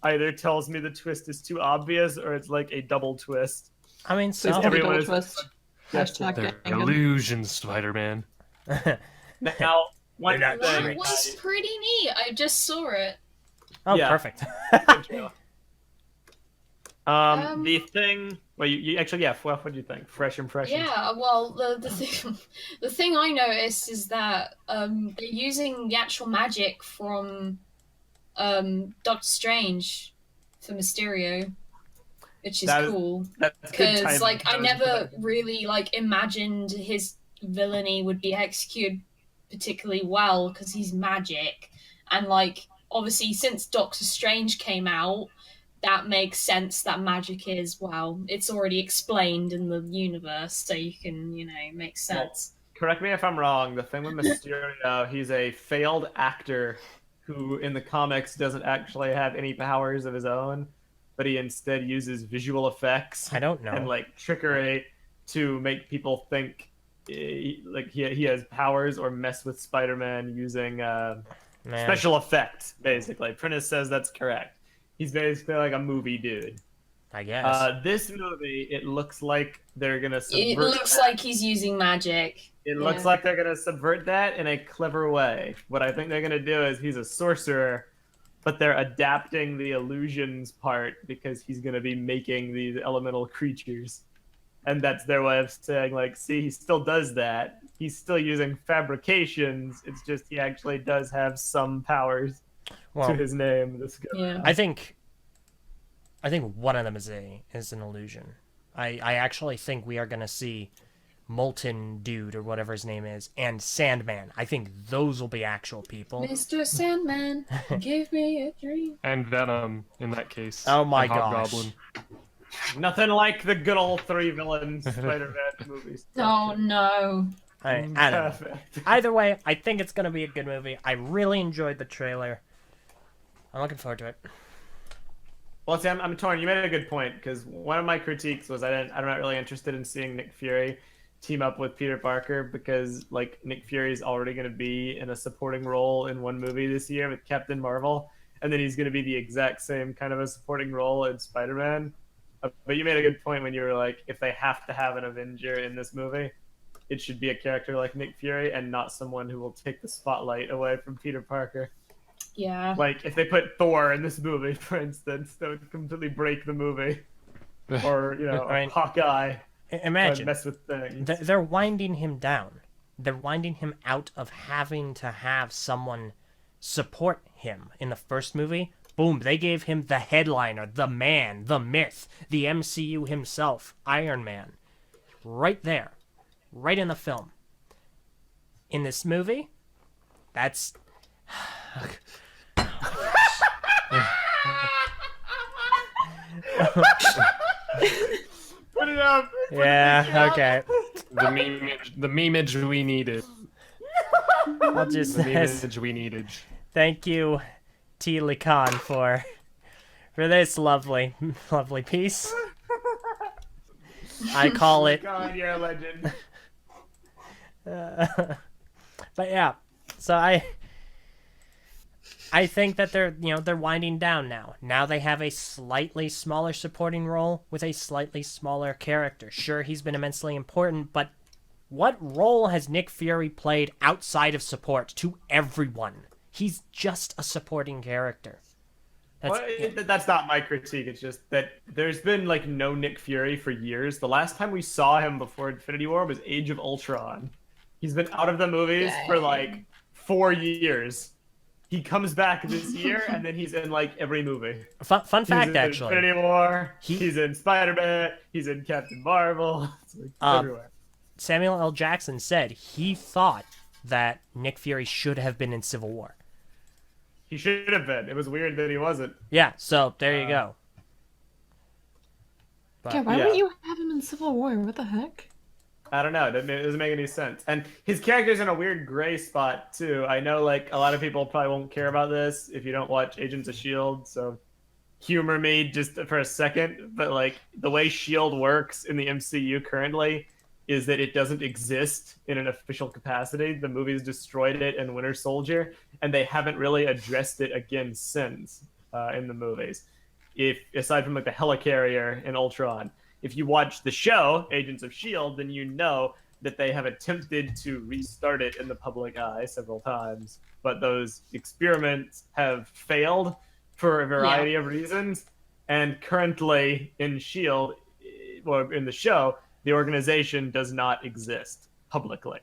either tells me the twist is too obvious or it's like a double twist. I mean, Please so tell me everyone double is- twist. Hashtag They're getting good. illusions, Spider-Man. Now, one They're not thing, That was pretty neat. I just saw it. oh, Yeah. perfect. the thing. Well, you actually, yeah. Phweff, what do you think? Fresh impressions. Yeah, well, the thing I noticed is that they're using the actual magic from Doctor Strange for Mysterio, which is That is- cool. That's good Because timing. like I That was never good. really like imagined his villainy would be executed particularly well because he's magic, and like obviously since Doctor Strange came out, that makes sense that magic is it's already explained in the universe, so you can make sense. Correct me if I'm wrong. The thing with Mysterio, he's a failed actor who, in the comics, doesn't actually have any powers of his own, but he instead uses visual effects I don't know. and like trickery to make people think like he has powers or mess with Spider-Man using Man. special effects. Basically, Prentice says that's correct. He's basically like a movie dude. I guess. This movie, it looks like they're gonna subvert. It looks that. like he's using magic. It looks like they're gonna subvert that in a clever way. What I think they're gonna do is he's a sorcerer, but they're adapting the illusions part because he's gonna be making these elemental creatures, and that's their way of saying like, see, he still does that. He's still using fabrications. It's just he actually does have some powers well, to his name. This guy. Yeah. I think one of them is an illusion. I actually think we are going to see Molten Dude or whatever his name is and Sandman. I think those will be actual people. Mr. Sandman, give me a dream. And Venom, in that case. Oh my and gosh. Hobgoblin. Nothing like the good old three villains Spider-Man movies. Oh no. I don't know. Perfect. Either way, I think it's going to be a good movie. I really enjoyed the trailer. I'm looking forward to it. Well, see, I'm torn. You made a good point, because one of my critiques was I'm not really interested in seeing Nick Fury team up with Peter Parker, because like Nick Fury is already going to be in a supporting role in one movie this year with Captain Marvel, and then he's going to be the exact same kind of a supporting role in Spider-Man. But you made a good point when you were like, if they have to have an Avenger in this movie, it should be a character like Nick Fury and not someone who will take the spotlight away from Peter Parker. Yeah. Like, if they put Thor in this movie, for instance, that would completely break the movie. Or, I mean, Hawkeye. Imagine. Mess with things. They're winding him down. They're winding him out of having to have someone support him in the first movie. Boom, they gave him the headliner, the man, the myth, the MCU himself, Iron Man. Right there. Right in the film. In this movie, that's... Put it up! Yeah, okay. The memeage we needed. I'll just... The memeage we needed. Thank you, T. Khan, for this lovely piece. I call it. God, you're a legend. But yeah, so I think that they're winding down now. Now they have a slightly smaller supporting role with a slightly smaller character. Sure, he's been immensely important, but what role has Nick Fury played outside of support to everyone? He's just a supporting character. That's, Well, that's not my critique. It's just that there's been like no Nick Fury for years. The last time we saw him before Infinity War was Age of Ultron. He's been out of the movies for like 4 years. He comes back this year, and then he's in like every movie. fun He's fact, in actually. Infinity War. He's in Spider-Man. He's in Captain Marvel. It's like everywhere. Samuel L. Jackson said he thought that Nick Fury should have been in Civil War. He should have been. It was weird that he wasn't. Yeah, so there you go. But, Yeah, why wouldn't you have him in Civil War? What the heck? I don't know. It doesn't make any sense. And his character's in a weird gray spot, too. I know, like, a lot of people probably won't care about this if you don't watch Agents of S.H.I.E.L.D., so humor me just for a second. But, like, the way S.H.I.E.L.D. works in the MCU currently is that it doesn't exist in an official capacity. The movies destroyed it in Winter Soldier, and they haven't really addressed it again since in the movies. If aside from, like, the helicarrier in Ultron. If you watch the show, Agents of S.H.I.E.L.D., then you know that they have attempted to restart it in the public eye several times. But those experiments have failed for a variety of reasons. And currently in S.H.I.E.L.D., or in the show, the organization does not exist publicly.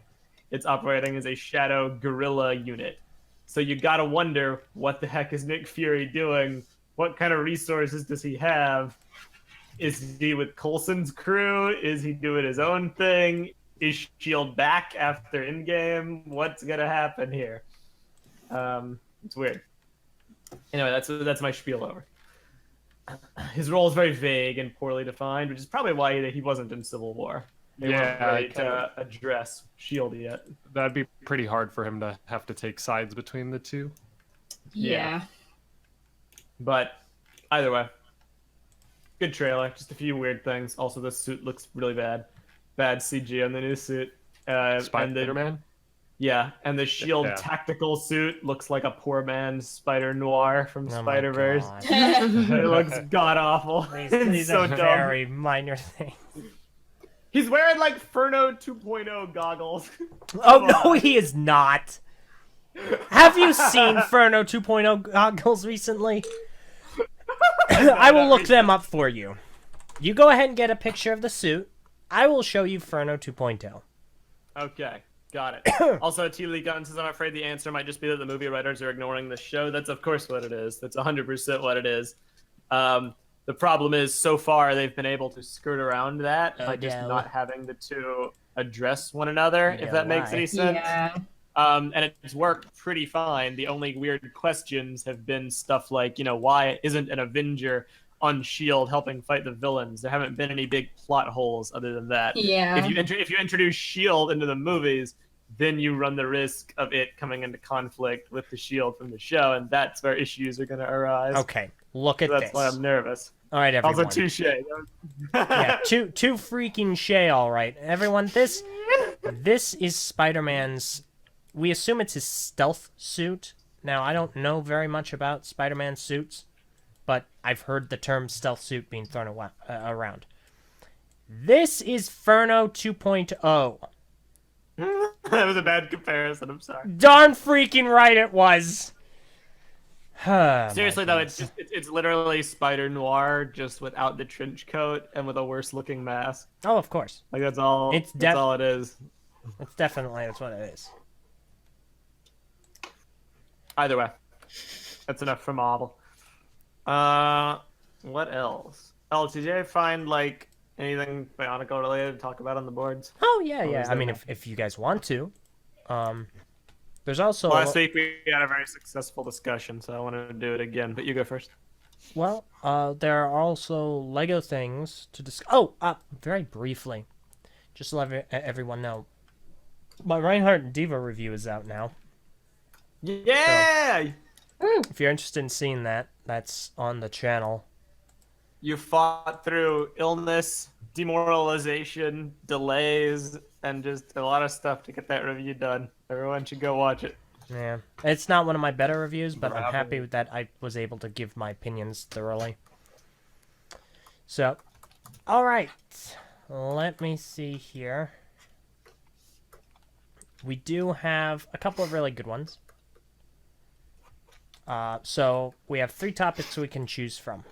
It's operating as a shadow guerrilla unit. So you gotta wonder, what the heck is Nick Fury doing? What kind of resources does he have? Is he with Coulson's crew? Is he doing his own thing? Is S.H.I.E.L.D. back after Endgame? What's gonna happen here? It's weird. Anyway, that's my spiel over. His role is very vague and poorly defined, which is probably why he wasn't in Civil War. They weren't ready to address S.H.I.E.L.D. yet. That'd be pretty hard for him to have to take sides between the two. Yeah. But either way, good trailer. Just a few weird things. Also, the suit looks really bad. Bad CG on the new suit. Spider-Man? Yeah, and the S.H.I.E.L.D. tactical suit looks like a poor man's Spider-Noir from Spider-Verse. It looks god-awful. These so are dumb. very minor things. He's wearing, like, Furno 2.0 goggles. Oh, no, he is not. Have you seen Furno 2.0 goggles recently? I will look them up for you. You go ahead and get a picture of the suit. I will show you Furno 2.0. Okay, got it. Also, T. Lee Gunn says, I'm afraid the answer might just be that the movie writers are ignoring the show. That's, of course, what it is. That's 100% what it is. The problem is, so far, they've been able to skirt around that by just not having the two address one another, if that makes any sense. Yeah. And it's worked pretty fine. The only weird questions have been stuff like, why isn't an Avenger on S.H.I.E.L.D. helping fight the villains? There haven't been any big plot holes other than that. Yeah. If you introduce S.H.I.E.L.D. into the movies, then you run the risk of it coming into conflict with the S.H.I.E.L.D. from the show, and that's where issues are going to arise. Okay, look at So this. that's why I'm nervous. All right, everyone. Also, touche. Yeah, two freaking shay, all right. Everyone, this is Spider-Man's... We assume it's his stealth suit. Now, I don't know very much about Spider-Man suits, but I've heard the term stealth suit being thrown around. This is Furno 2.0. That was a bad comparison, I'm sorry. Darn freaking right it was. Seriously, though, it's literally Spider-Noir, just without the trench coat and with a worse-looking mask. Oh, of course. Like, that's all it is. That's what it is. Either way, that's enough for Marvel. What else? Did you find, like, anything Bionicle related to talk about on the boards? Oh, yeah. I mean, if you guys want to. There's also... Last week we had a very successful discussion, so I wanted to do it again, but you go first. Well, there are also Lego things to discuss. Oh, very briefly, just to let everyone know, my Reinhardt Diva review is out now. Yeah! So, if you're interested in seeing that, that's on the channel. You fought through illness, demoralization, delays, and just a lot of stuff to get that review done. Everyone should go watch it. Yeah, it's not one of my better reviews, but I'm happy that I was able to give my opinions thoroughly. So, alright, let me see here. We do have a couple of really good ones. So we have 3 topics we can choose from.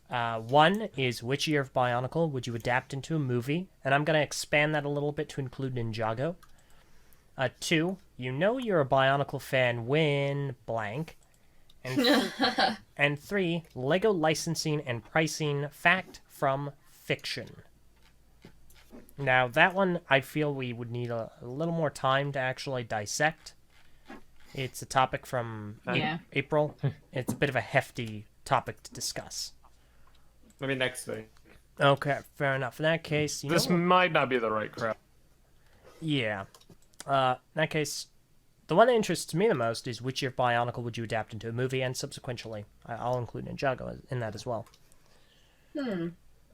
One is which year of Bionicle would you adapt into a movie? And I'm going to expand that a little bit to include Ninjago. 2, you know you're a Bionicle fan when blank. And 3, Lego licensing and pricing fact from fiction. Now, that one, I feel we would need a little more time to actually dissect. It's a topic from April. It's a bit of a hefty topic to discuss. Maybe next week. Okay, fair enough. In that case, This might not be the right crowd. Yeah. In that case, the one that interests me the most is which year of Bionicle would you adapt into a movie, and subsequently, I'll include Ninjago in that as well.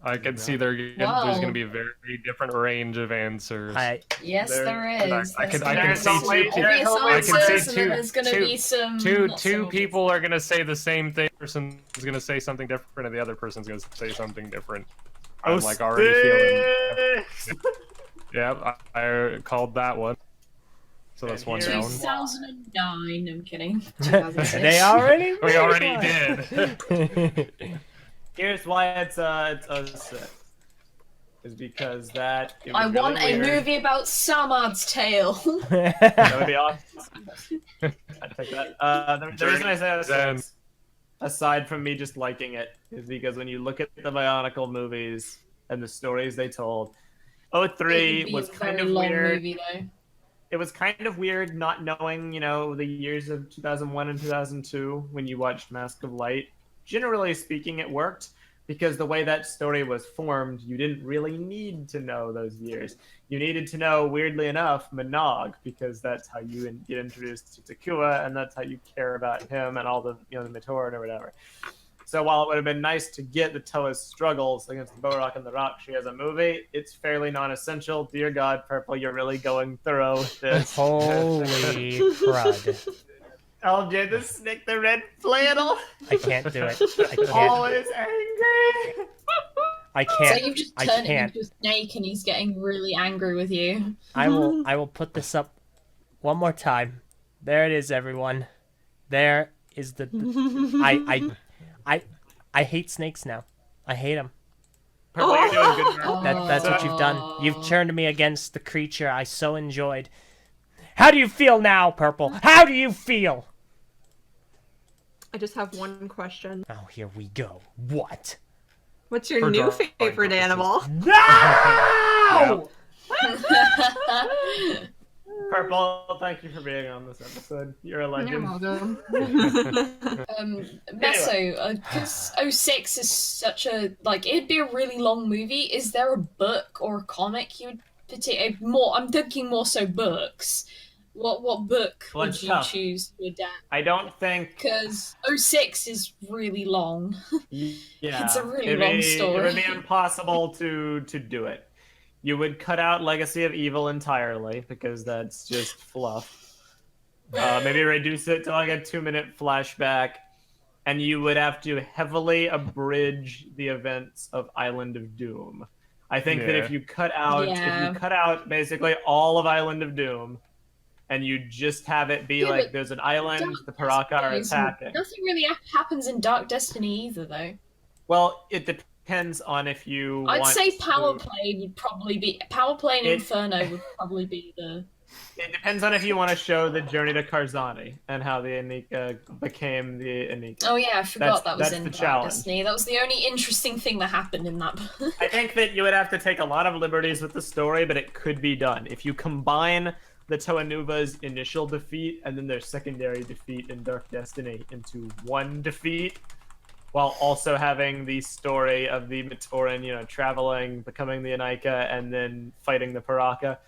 I can see there's going to be a very different range of answers. Yes, there is. I can see obvious answers, and then there's going to be some two people are going to say the same thing. Person's going to say something different, and the other person's going to say something different. I'm like already feeling. Yeah, I called that one. So that's one down. 2009. I'm kidding. They already. We already did. Here's why it's 06. Is because that. I want a movie about Samad's tale. That would be awesome. I'd take that. The reason I say 06, aside from me just liking it, is because when you look at the Bionicle movies and the stories they told, 03 was kind of weird. Movie, though. It was kind of weird not knowing, the years of 2001 and 2002 when you watched Mask of Light. Generally speaking, it worked because the way that story was formed, you didn't really need to know those years. You needed to know, weirdly enough, Minogue, because that's how you get introduced to Takua, and that's how you care about him and all the, the Matoran or whatever. So while it would have been nice to get the Toa's struggles against the Borak and the Rakshi as a movie, it's fairly non-essential. Dear God, Prpl, you're really going thorough with this. Holy crud. Eljay the Snake, the red flannel. I can't do it. I can't. Always angry. I can't. So you've just turned him into a snake and he's getting really angry with you. I will put this up one more time. There it is, everyone. There is the... I hate snakes now. I hate them. Prpl, you're doing good work. That's what you've done. You've turned me against the creature I so enjoyed. How do you feel now, Prpl? How do you feel? I just have one question. Oh, here we go. What? What's your new favorite animal? No! Prpl, thank you for being on this episode. You're a legend. Meso, because 06 is such a, it'd be a really long movie. Is there a book or a comic you would particularly I'm thinking more so books. What book would you choose to adapt? I don't think... Because 06 is really long. Yeah. It's a really long story. It would be impossible to do it. You would cut out Legacy of Evil entirely, because that's just fluff. Maybe reduce it to a 2-minute flashback, and you would have to heavily abridge the events of Island of Doom. I think that if you cut out basically all of Island of Doom, and you just have it be there's an island, the Paraka are attacking. Nothing really happens in Dark Destiny either, though. Well, it depends on if you I'd say Power Play would probably be... Power Play and Inferno would probably be the... It depends on if you want to show the journey to Karzani and how the Anika became the Anika. Oh yeah, I forgot that was in Dark Destiny. That was the only interesting thing that happened in that book. I think that you would have to take a lot of liberties with the story, but it could be done. If you combine the Toanuva's initial defeat and then their secondary defeat in Dark Destiny into one defeat, while also having the story of the Matoran, traveling, becoming the Anika, and then fighting the Paraka.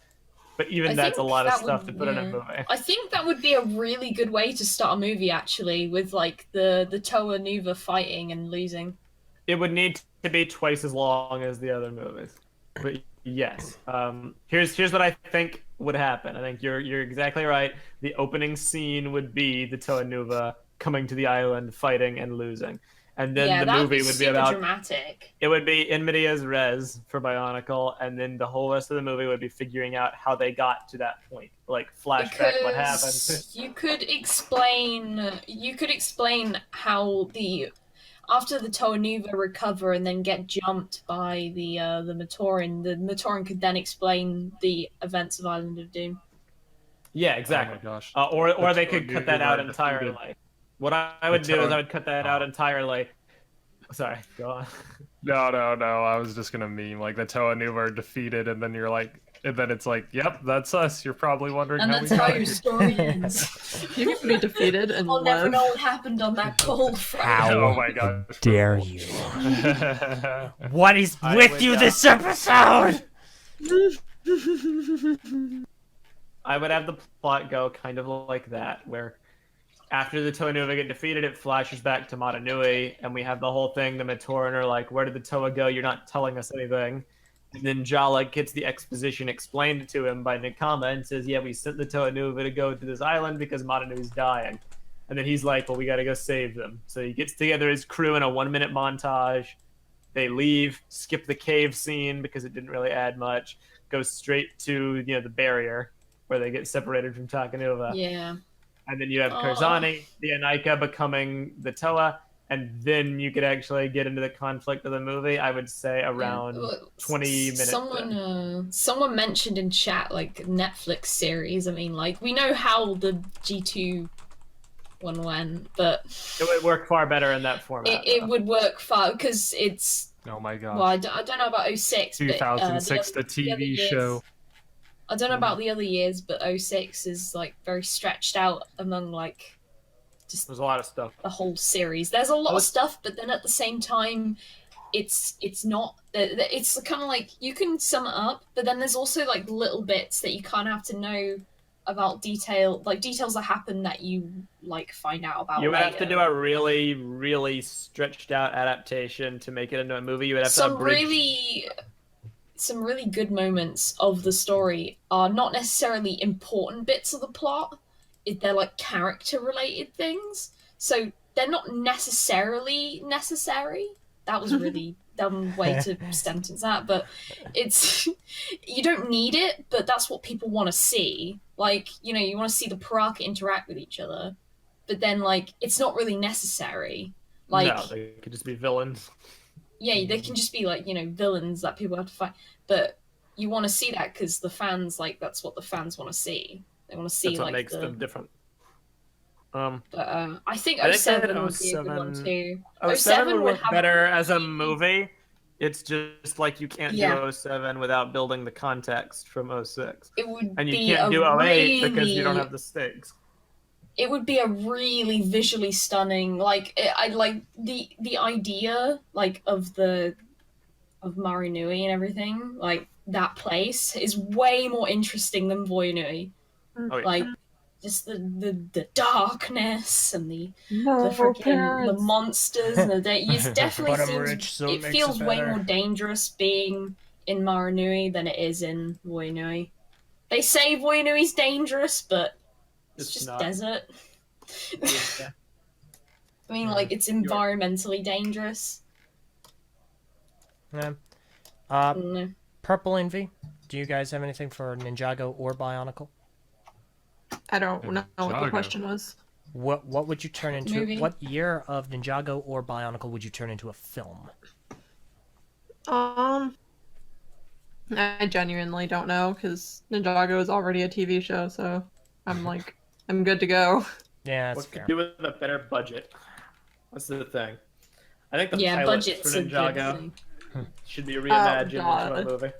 But even that's a lot of stuff to put in a movie. I think that would be a really good way to start a movie, actually, with the Toa Nuva fighting and losing. It would need to be twice as long as the other movies. But yes, here's what I think would happen. I think you're exactly right. The opening scene would be the Toa Nuva coming to the island, fighting and losing, and then yeah, the that would movie be would be super about. dramatic. It would be in medias res for Bionicle, and then the whole rest of the movie would be figuring out how they got to that point, like flashback what happened. Because you could explain how after the Toa Nuva recover and then get jumped by the Matoran, the Matoran could then explain the events of Island of Doom. Yeah, exactly. Oh my gosh. Or they could Toa cut that Nuva out defeated. entirely. What I would do is I would cut that out Oh. entirely. Sorry, go on. No. I was just gonna meme like the Toa Nuva are defeated, and then you're like, and then it's like, yep, that's us. You're probably wondering And how we that's how got your here. story ends. You can be defeated and I'll never live. know what happened on that cold Friday. How Oh my god. dare you? What is I with would, you this episode? I would have the plot go kind of like that, where after the Toa Nuva get defeated, it flashes back to Matanui, and we have the whole thing. The Matoran are like, "Where did the Toa go? You're not telling us anything." And then Jala gets the exposition explained to him by Nakama and says, "Yeah, we sent the Toa Nuva to go to this island because Matanui's dying." And then he's like, "Well, we got to go save them." So he gets together his crew in a 1-minute montage. They leave, skip the cave scene because it didn't really add much. Goes straight to the barrier where they get separated from Takanuva. Yeah. And then you have Oh. Kurzani, the Anika becoming the Toa, and then you could actually get into the conflict of the movie. I would say around 20 minutes. Someone mentioned in chat like Netflix series. I mean, like we know how the G2 one went, but It would work far better in that format. it would work far because it's Oh my god. well, I don't know about 06, but 2006, the other TV years- show. I don't know about the other years, but 06 is like very stretched out among like just There's a lot of stuff. the whole series. There's a lot of stuff, but then at the same time, it's not. It's kind of like you can sum it up, but then there's also like little bits that you kind of have to know about details that happen that you like find out about. You would have to later. do a really, really stretched out adaptation to make it into a movie. You would have to some abridge. really good moments of the story are not necessarily important bits of the plot. They're like character related things, so they're not necessarily necessary. That was a really dumb way to sentence that, but it's you don't need it, but that's what people want to see. Like, you want to see the Prpl interact with each other, but then like it's not really necessary. Like, No, they could just be villains. yeah, they can just be like villains that people have to fight, but you want to see that because the fans that's what the fans want to see. They want to see That's what like makes them different. But I think I think 07 that would be a good one 07 too. 07 would work have better as a movie. It's just like you can't Yeah. do 07 without building the context from 06. It would And you be can't a do 08 because you don't really- have the stakes. It would be a really visually stunning, I like the idea of Marinui and everything, like that place is way more interesting than Voinui. Oh, yeah. Like just the darkness and the No, freaking the parents. monsters and it definitely But I'm seems rich, so it it makes feels it way better. more dangerous being in Marinui than it is in Voinui. They say Voinui's dangerous, but it's just not. desert. Yeah. I mean, like, it's environmentally dangerous. Yeah. Mm. Prpl Invi, do you guys have anything for Ninjago or Bionicle? I don't know what the Ninjago. question was. What would you turn into? Movie? What year of Ninjago or Bionicle would you turn into a film? I genuinely don't know because Ninjago is already a TV show, so I'm good to go. Yeah, that's What could fair. do with a better budget? That's the thing. I think the Yeah, pilot for budget's a good Ninjago thing. should be reimagined into a God. movie.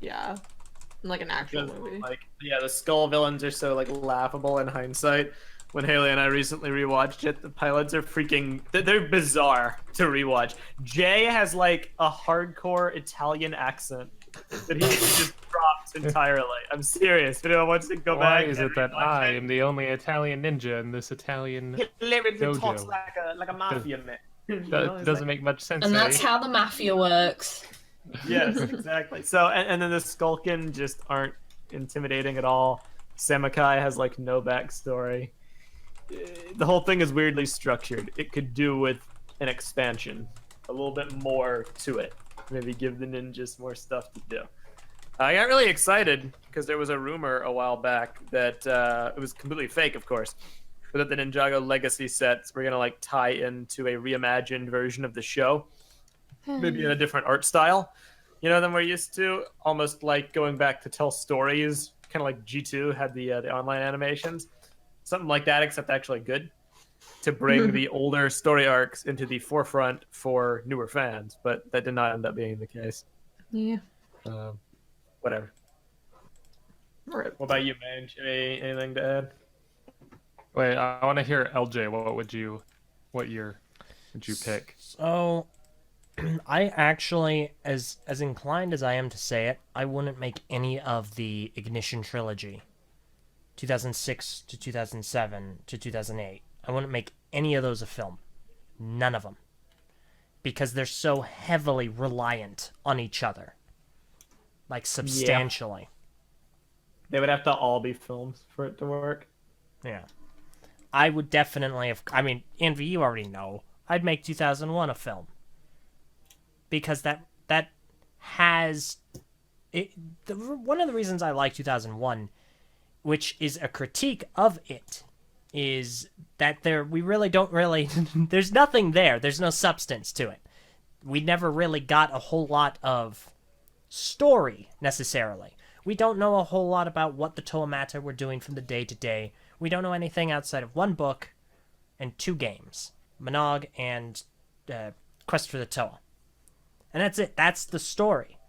Yeah, like an actual Because, movie. like, yeah, the Skull villains are so like laughable in hindsight. When Hayley and I recently rewatched it, the pilots are they're bizarre to rewatch. Jay has like a hardcore Italian accent that he just dropped entirely. I'm serious. If anyone wants to go Why back, is and it that rewatch I it, am the only Italian ninja in this Italian? he literally Dojo. talks like a mafia man. You know, That it's doesn't like- make much sense. And that's eh? how the mafia works. Yes, exactly. So, and then the Skulkin just aren't intimidating at all. Samakai has like no backstory. The whole thing is weirdly structured. It could do with an expansion, a little bit more to it. Maybe give the ninjas more stuff to do. I got really excited because there was a rumor a while back that it was completely fake, of course, but that the Ninjago Legacy sets were gonna like tie into a reimagined version of the show, maybe in a different art style, than we're used to. Almost like going back to tell stories, kind of like G2 had the online animations, something like that, except actually good, to bring the older story arcs into the forefront for newer fans. But that did not end up being the case. Yeah. Whatever. Right. What about you, man? Anything to add? Wait, I want to hear Eljay. What year would you pick? So, I actually, as inclined as I am to say it, I wouldn't make any of the Ignition trilogy, 2006 to 2007 to 2008. I wouldn't make any of those a film. None of them. Because they're so heavily reliant on each other. Like, substantially. They would have to all be films for it to work. Yeah. I would definitely have... I mean, Invi, you already know. I'd make 2001 a film. Because that has... one of the reasons I like 2001, which is a critique of it, is that we really don't really... there's nothing there. There's no substance to it. We never really got a whole lot of story, necessarily. We don't know a whole lot about what the Toamata were doing from the day to day. We don't know anything outside of one book and 2 games. Monog and Quest for the Toa. And that's it. That's the story.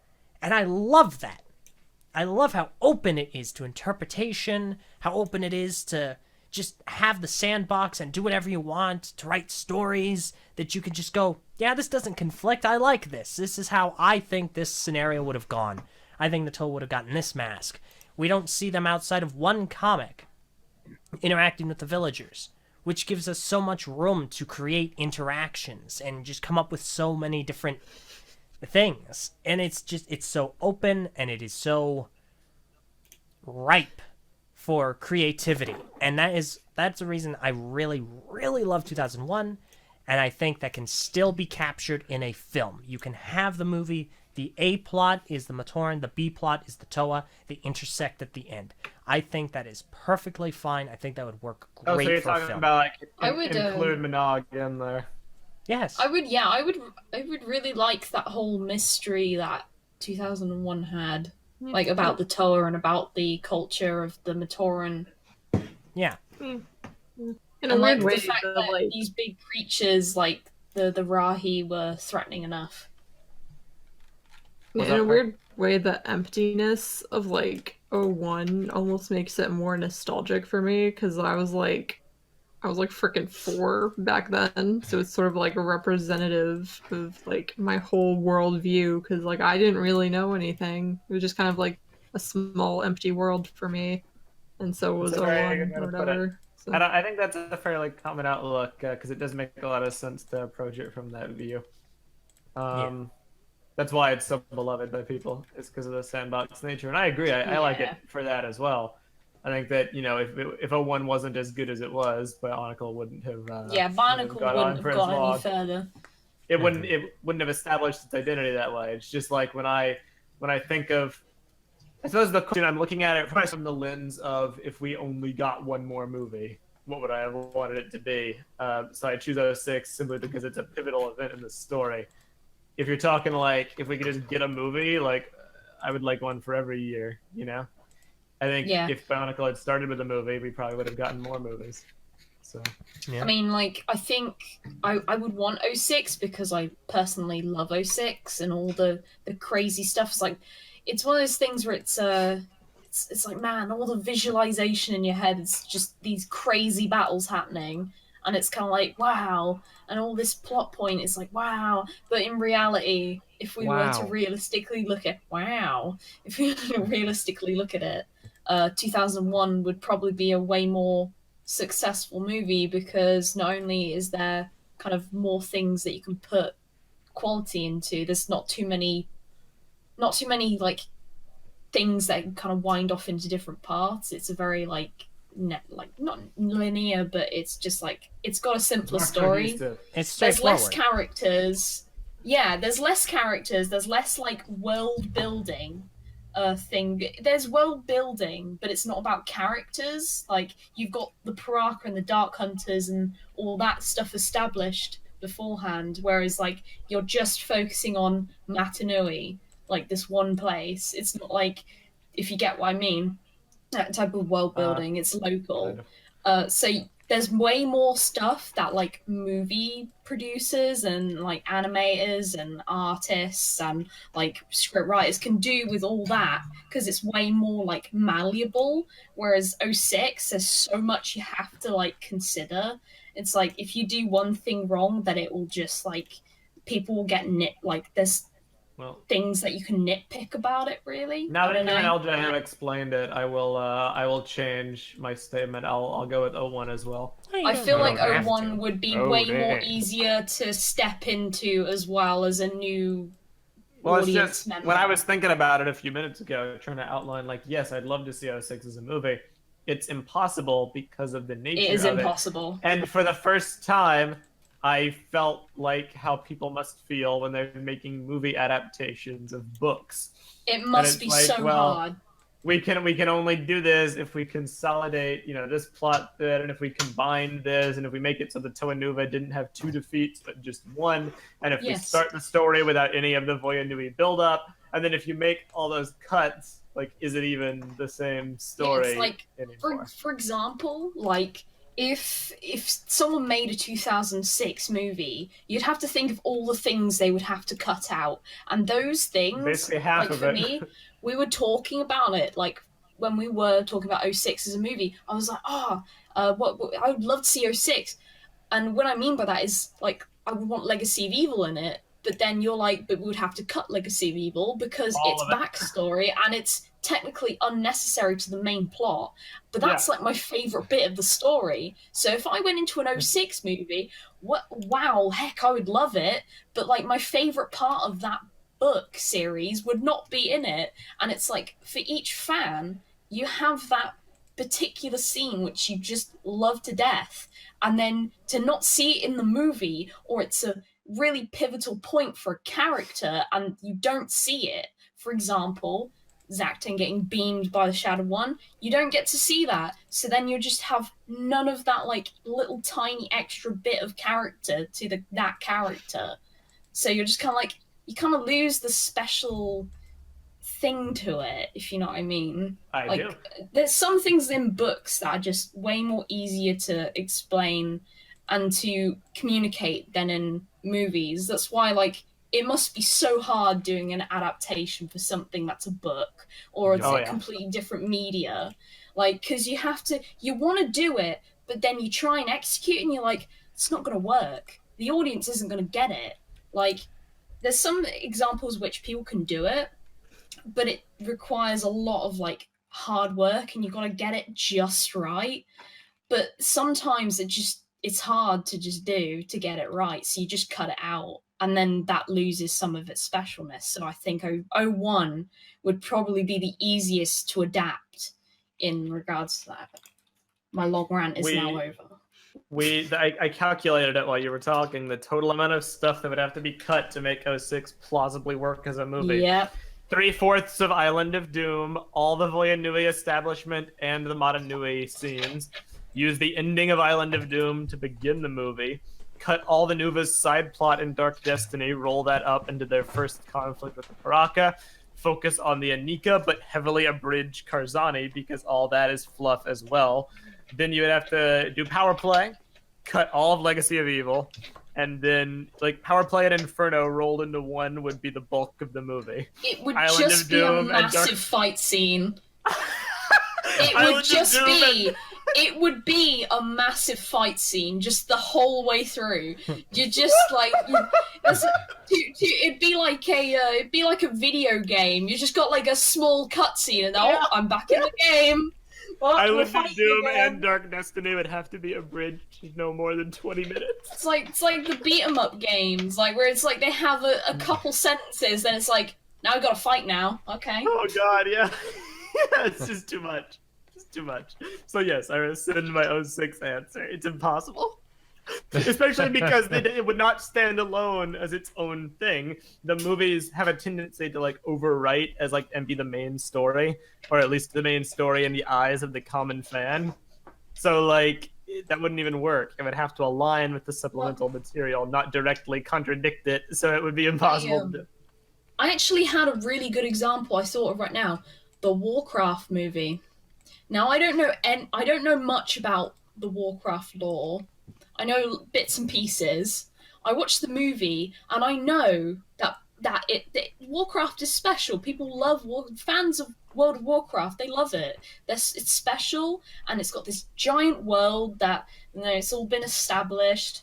And I love that. I love how open it is to interpretation, how open it is to just have the sandbox and do whatever you want, to write stories that you can just go, yeah, this doesn't conflict. I like this. This is how I think this scenario would have gone. I think the Toa would have gotten this mask. We don't see them outside of one comic interacting with the villagers, which gives us so much room to create interactions and just come up with so many different things. And it's so open, and it is so ripe for creativity. And that's the reason I really, really love 2001, and I think that can still be captured in a film. You can have the movie, the A plot is the Matoran, the B plot is the Toa, they intersect at the end. I think that is perfectly fine. I think that would work great so you're for a talking film. about like I would, include Monog in there. Yes. I would really like that whole mystery that 2001 had, like about the Toa and about the culture of the Matoran. Yeah. In a And like weird way, the fact that these big creatures like the Rahi were threatening enough. in a weird way, the emptiness of like 01 almost makes it more nostalgic for me, because I was like freaking 4 back then, so it's sort of like a representative of like my whole worldview, because like I didn't really know anything. It was just kind of like a small empty world for me, and so was That's a very 01 good way or to put it. whatever. So. I think that's a fairly common outlook, because it does make a lot of sense to approach it from that view. That's why it's so beloved by people. It's because of the sandbox nature, and I agree. I like it for that as well. I think that if 01 wasn't as good as it was, BIONICLE wouldn't have. BIONICLE wouldn't have gone any further. It wouldn't have established its identity that way. It's just like when I think of, I suppose the question I'm looking at it from the lens of, if we only got one more movie, what would I have wanted it to be? So I choose 06 simply because it's a pivotal event in the story. If you're talking like, if we could just get a movie, like I would like one for every year, I think if BIONICLE had started with a movie, we probably would have gotten more movies. So, yeah. I mean, like, I think I would want 06 because I personally love 06 and all the crazy stuff. It's one of those things where it's like, man, all the visualization in your head is just these crazy battles happening, and it's kind of like, wow, and all this plot point is like, wow, but in reality, if we were to realistically look at it, 2001 would probably be a way more successful movie, because not only is there kind of more things that you can put quality into, there's not too many like things that kind of wind off into different parts. It's a very like like not linear, but it's just like it's got a simpler More story. cohesive. It's There's straightforward. less characters. Yeah, there's less characters. There's less like world building. Thing. There's world building, but it's not about characters. Like you've got the Prpl and the Dark Hunters and all that stuff established beforehand, whereas like you're just focusing on Matanui, like this one place. It's not like, if you get what I mean, that type of world building. It's local. So there's way more stuff that like movie producers and like animators and artists and like script writers can do with all that, because it's way more like malleable, whereas 06 there's so much you have to like consider. It's like if you do one thing wrong, then it will just like people will get there's things that you can nitpick about it, really. Now that you and Eljay have explained it, I will change my statement. I'll go with 01 as well. I feel like don't have 01 to. would be Oh, way more dang. easier to step into as well as a new Well, it's audience just member. when I was thinking about it a few minutes ago, trying to outline like, yes, I'd love to see 06 as a movie. It's impossible because of the nature It is of impossible. it. And for the first time, I felt like how people must feel when they're making movie adaptations of books. It must it's be like, so well, hard. We can only do this if we consolidate, this plot bit, and if we combine this, and if we make it so the Toanuva didn't have 2 defeats but just 1, and if we Yes. start the story without any of the Voyanui build-up, and then if you make all those cuts, like, is it even the same story It's like, anymore? for example, like if someone made a 2006 movie, you'd have to think of all the things they would have to cut out, and those things, Basically half like of for it. me, we were talking about it, like when we were talking about 06 as a movie, I was like, what I would love to see 06, and what I mean by that is like I would want Legacy of Evil in it, but then you're like, but we would have to cut Legacy of Evil because All it's of it. backstory and it's technically unnecessary to the main plot, but that's like my favorite bit of the story. So if I went into an 06 movie, wow, heck, I would love it, but like my favorite part of that book series would not be in it. And it's like for each fan, you have that particular scene which you just love to death, and then to not see it in the movie, or it's a really pivotal point for a character and you don't see it. For example, Zacton getting beamed by the Shadow One, you don't get to see that, so then you just have none of that like little tiny extra bit of character to that character. So you're just kind of like, you kind of lose the special thing to it, if you know what I mean. I do. There's some things in books that are just way more easier to explain and to communicate than in movies. That's why like it must be so hard doing an adaptation for something that's a book or it's a completely different media, like because you want to do it, but then you try and execute and you're like, it's not going to work, the audience isn't going to get it. Like there's some examples which people can do it, but it requires a lot of like hard work and you got to get it just right. But sometimes it's hard to just do to get it right, so you just cut it out, and then that loses some of its specialness. So I think 01 would probably be the easiest to adapt in regards to that. My long rant is now over. I calculated it while you were talking, the total amount of stuff that would have to be cut to make 06 plausibly work as a movie. Yep. 3/4 of Island of Doom, all the Voyanui establishment and the Matanui scenes. Use the ending of Island of Doom to begin the movie. Cut all the Nuva's side plot in Dark Destiny, roll that up into their first conflict with the Prpl. Focus on the Anika, but heavily abridge Karzani, because all that is fluff as well. Then you would have to do power play, cut all of Legacy of Evil, and then like power play and Inferno rolled into one would be the bulk of the movie. It would Island just of be a Doom and massive fight scene. It Island would of just Doom be. and- It would be a massive fight scene just the whole way through. You just like it'd be like a video game. You just got like a small cutscene and I'm back in the game. Well, Island we're of fighting Doom again. and Dark Destiny would have to be abridged no more than 20 minutes. It's like the beat 'em up games, like where it's like they have a couple sentences, then it's like, now we gotta fight now. Okay. Oh god, yeah. It's just too much. too much. So yes, I rescind my 06 answer. It's impossible. Especially because it would not stand alone as its own thing. The movies have a tendency to like overwrite as like and be the main story, or at least the main story in the eyes of the common fan. So like that wouldn't even work. It would have to align with the supplemental material, not directly contradict it. So it would be impossible to do. I actually had a really good example I thought of right now. The Warcraft movie. Now I don't know much about the Warcraft lore. I know bits and pieces. I watched the movie, and I know that Warcraft is special. People love fans of World of Warcraft. They love it. It's special, and it's got this giant world that it's all been established.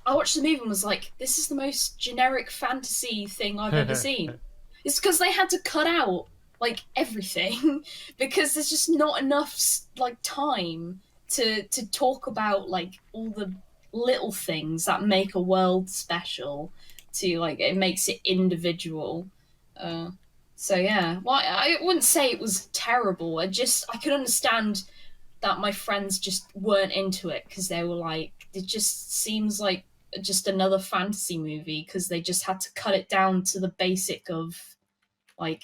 I watched the movie and was like, this is the most generic fantasy thing I've ever seen. It's because they had to cut out like everything because there's just not enough like time to talk about like all the little things that make a world special. To like it makes it individual. So yeah, well, I wouldn't say it was terrible. I could understand that my friends just weren't into it because they were like, it just seems like just another fantasy movie because they just had to cut it down to the basic of like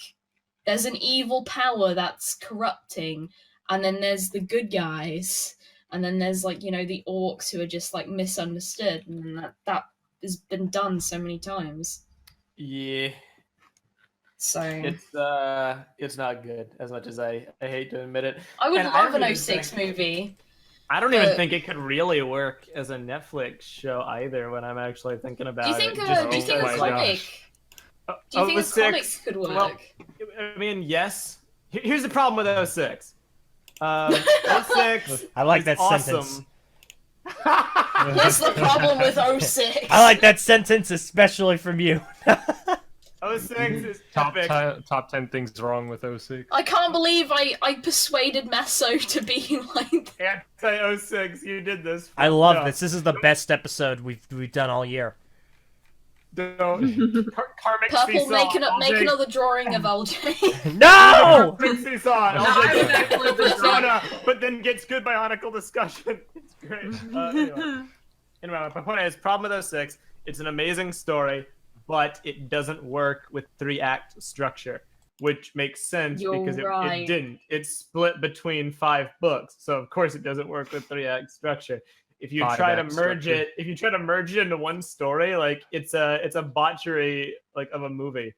there's an evil power that's corrupting, and then there's the good guys, and then there's like the orcs who are just like misunderstood, and that has been done so many times. Yeah. So it's not good as much as I hate to admit it. I would love an 06 movie. I don't even think it could really work as a Netflix show either. When I'm actually thinking about do you think it, do you think a comic? Do you think a comic could work? Well, I mean, yes. Here's the problem with 06. 06. I like that awesome. sentence. What's the problem with 06? I like that sentence, especially from you. 06 is epic. Top 10 things wrong with 06. I can't believe I persuaded Meso to be like. Anti-06, you did this. I love this. This is the best episode we've done all year. Karmic Prpl, seesaw, make another drawing of Eljay. No! Karmic seesaw, Persona, but then gets good bionicle discussion. It's great. Anyway, my point is, problem with 06, it's an amazing story, but it doesn't work with 3-act structure, which makes sense because it didn't. It's split between 5 books, so of course it doesn't work with 3-act structure. If you try to merge it into one story, like it's a botchery like of a movie.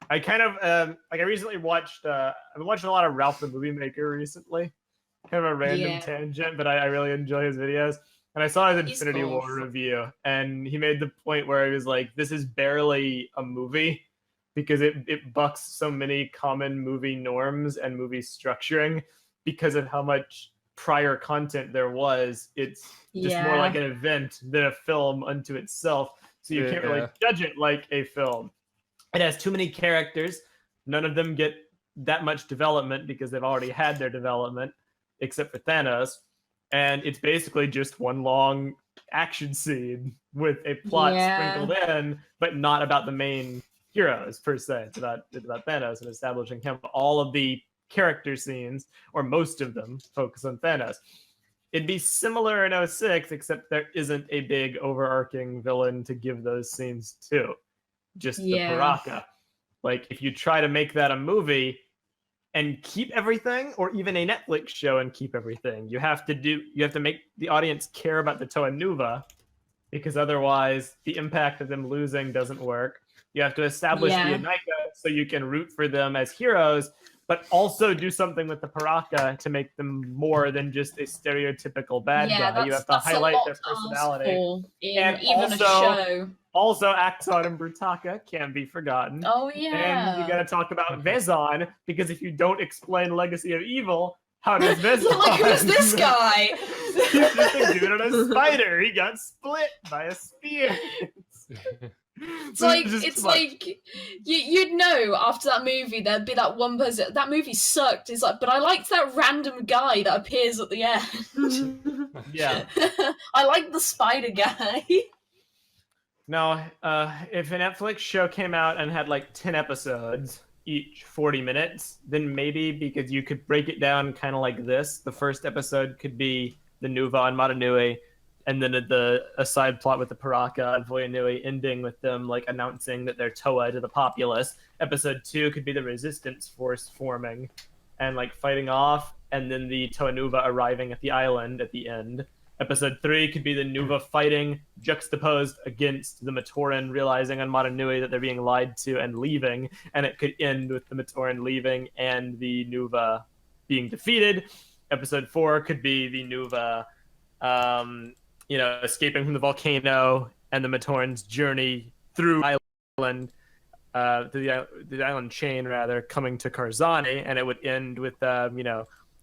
I kind of I recently watched I've been watching a lot of Ralph the Movie Maker recently. Kind of a random tangent, but I really enjoy his videos. And I saw his Infinity War review, and he made the point where he was like, this is barely a movie because it bucks so many common movie norms and movie structuring because of how much prior content there was. It's just more like an event than a film unto itself, so you can't really judge it like a film. It has too many characters. None of them get that much development because they've already had their development, except for Thanos. And it's basically just one long action scene with a plot sprinkled in, but not about the main heroes per se. It's about Thanos and establishing him. All of the character scenes, or most of them, focus on Thanos. It'd be similar in 06, except there isn't a big overarching villain to give those scenes to. Just the Baraka. Like, if you try to make that a movie and keep everything, or even a Netflix show and keep everything, you have to make the audience care about the Toa Nuva, because otherwise the impact of them losing doesn't work. You have to establish the Anika so you can root for them as heroes, but also do something with the Paraka to make them more than just a stereotypical bad guy. You have to highlight their personality. And even a show. Also, Axon and Brutaka can't be forgotten. Oh, yeah. And you gotta talk about Vezon, because if you don't explain Legacy of Evil, how does Vezon... Like, who's this guy? He's just a dude on a spider. He got split by a spear. It's like you'd know after that movie there'd be that one person. That movie sucked. It's like, but I liked that random guy that appears at the end. Yeah. I like the spider guy. No, if a Netflix show came out and had like 10 episodes, each 40 minutes, then maybe, because you could break it down kind of like this. The first episode could be the Nuva and Matanui, and then a side plot with the Paraka and Voyanui ending with them like announcing that they're Toa to the populace. Episode 2 could be the resistance force forming and like fighting off, and then the Toa Nuva arriving at the island at the end. Episode 3 could be the Nuva fighting, juxtaposed against the Matoran realizing on Matanui that they're being lied to and leaving, and it could end with the Matoran leaving and the Nuva being defeated. Episode 4 could be the Nuva escaping from the volcano and the Matoran's journey through the island, the island chain rather, coming to Karzani, and it would end with the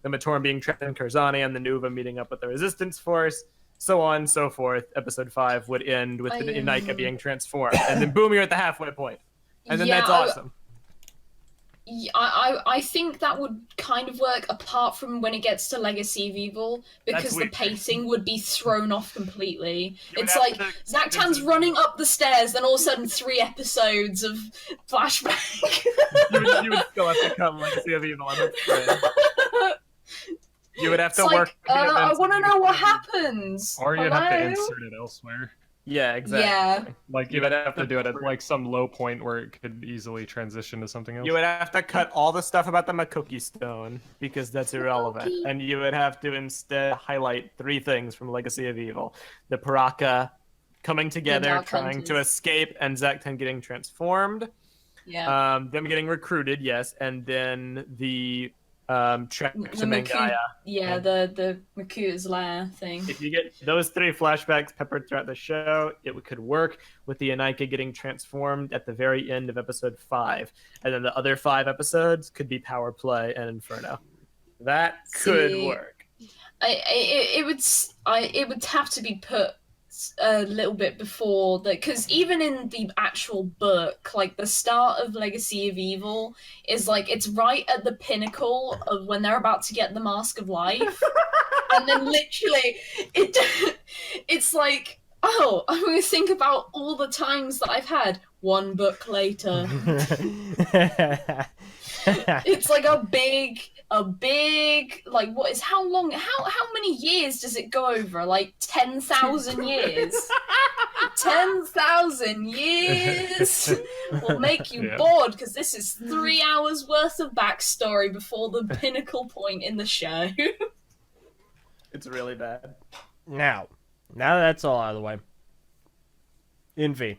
Matoran being trapped in Karzani and the Nuva meeting up with the resistance force, so on and so forth. Episode 5 would end with the Inika being transformed, and then boom, you're at the halfway point, and then that's awesome. I think that would kind of work apart from when it gets to Legacy of Evil, because the pacing would be thrown off completely. It's like Zaktan's running up the stairs, then all of a sudden 3 episodes of flashback. you would still have to cut Legacy of Evil. You would have to work. I want to know what happens. Or you'd have to insert it elsewhere. Yeah, exactly. Yeah. Like you would have to do it at like some low point where it could easily transition to something else. You would have to cut all the stuff about the Makoki Stone because that's irrelevant, and you would have to instead highlight 3 things from Legacy of Evil: the Paraka coming together, trying to escape, and Zaktan getting transformed. Yeah. Them getting recruited, yes, and then the trek to Mangaya. Yeah, the Maku's lair thing. If you get those 3 flashbacks peppered throughout the show, it could work with the Inika getting transformed at the very end of episode 5. And then the other 5 episodes could be Power Play and Inferno. That could work. It would have to be put a little bit before that, because even in the actual book, like the start of Legacy of Evil is like it's right at the pinnacle of when they're about to get the Mask of Life, and then literally it's like, oh, I'm going to think about all the times that I've had 1 book later. It's like a big like, what is, how many years does it go over? Like 10,000 years. 10,000 years will make you bored, because this is 3 hours worth of backstory before the pinnacle point in the show. It's really bad. Now that that's all out of the way, Invi,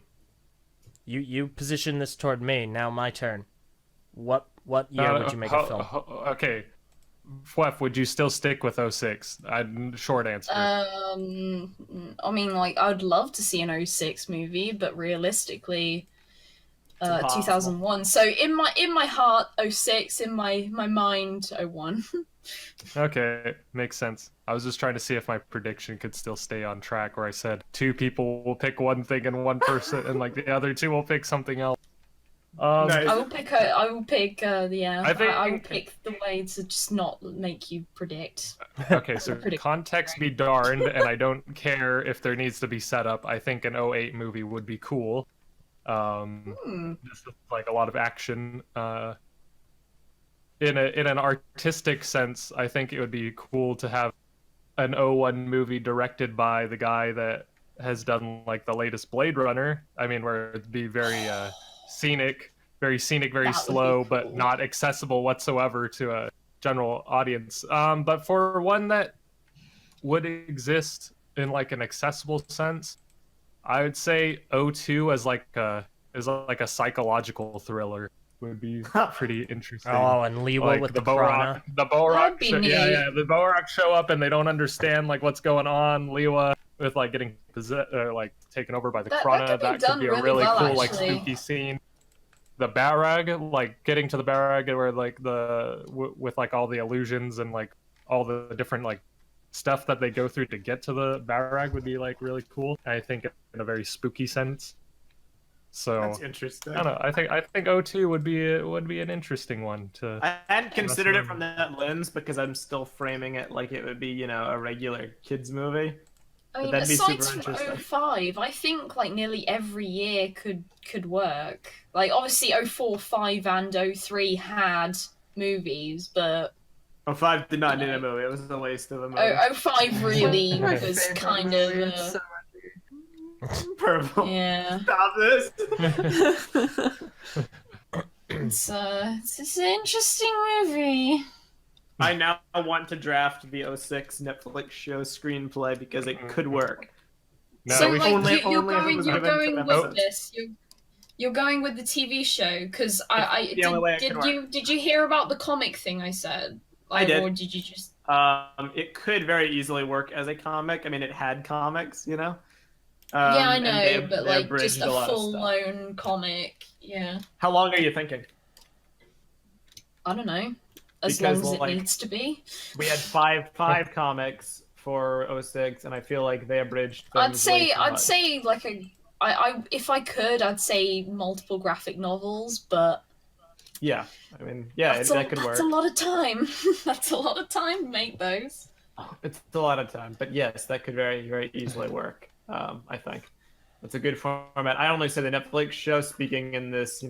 you position this toward me. Now my turn. What year would you make a film? Okay, Phweff, would you still stick with 06? Short answer. I mean, like, I'd love to see an 06 movie, but realistically, 2001. So in my heart, 06. In my mind, 01. Okay, makes sense. I was just trying to see if my prediction could still stay on track, where I said 2 people will pick one thing and 1 person, and like the other 2 will pick something else. Nice. I will pick I will pick the way to just not make you predict. Okay, so context be darned, and I don't care if there needs to be setup. I think an 08 movie would be cool. Just like a lot of action. In an artistic sense, I think it would be cool to have an 01 movie directed by the guy that has done like the latest Blade Runner. I mean, where it'd be very scenic, very slow, but not accessible whatsoever to a general audience. But for one that would exist in like an accessible sense, I would say 02 as like a psychological thriller would be pretty interesting. Oh, and Liwa like with the Krana. The Borak the Borak show up and they don't understand like what's going on. Liwa with like getting taken over by the Krana. That could be a really cool actually. Like spooky scene. The Barag, like getting to the Barag where like with like all the illusions and like all the different like stuff that they go through to get to the Barag would be like really cool. I think in a very spooky sense. So that's interesting. I don't know. I think 02 would be an interesting one to. I hadn't considered it from that lens because I'm still framing it like it would be, a regular kids movie. I mean, that'd be aside super from interesting. 05, I think like nearly every year could work. Like obviously 04, 5, and 03 had movies, but 05 did not need a movie. It was a waste of a movie. 05 really My was favorite kind movie, of it's so Purple. yeah. Stop this. It's an interesting movie. I now want to draft the 06 Netflix show screenplay because it could work. No, So we like only- you're only if it going, was you're given going 10 with episodes. this. You're going with the TV show because It's the only way it could work. did you hear about the comic thing I said? Like, did. Or did you just? It could very easily work as a comic. I mean, it had comics, you know. Yeah, I and know, but they like abridged just a lot of stuff. full-blown comic. Yeah, How long are you thinking? I don't know. As Because, long as like, it needs to be. We had five comics for 06, and I feel like they abridged. Things way too I'd much. say like I if I could, I'd say multiple graphic novels, but Yeah, I mean, yeah, that could work. that's a lot of time. That's a lot of time to make those. It's a lot of time, but yes, that could very, very easily work. I think it's a good format. I only say the Netflix show, speaking in this,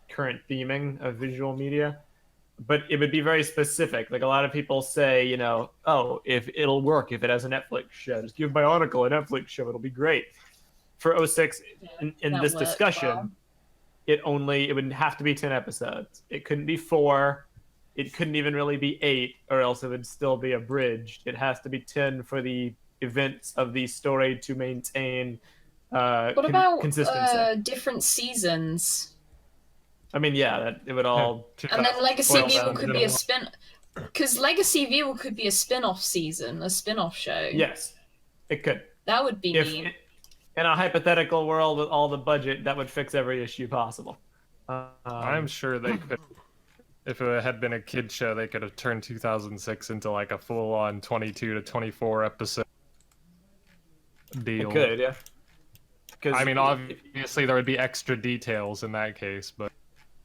current theming of visual media, but it would be very specific. Like a lot of people say, oh, if it'll work if it has a Netflix show, just give Bionicle a Netflix show, it'll be great. For 06, in that this works discussion, well. it would have to be 10 episodes. It couldn't be 4. It couldn't even really be 8, or else it would still be abridged. It has to be 10 for the events of the story to maintain What about consistency. different seasons? I mean, yeah, it would all. And then Legacy boil of Evil down could to be the- a spin, because Legacy of Evil could be a spin-off season, a spin-off show. Yes, it could. That would be If neat. in a hypothetical world with all the budget, that would fix every issue possible. I'm sure they could. If it had been a kid show, they could have turned 2006 into like a full-on 22 to 24 episode deal. It could, yeah. 'Cause I mean, obviously there would be extra details in that case, but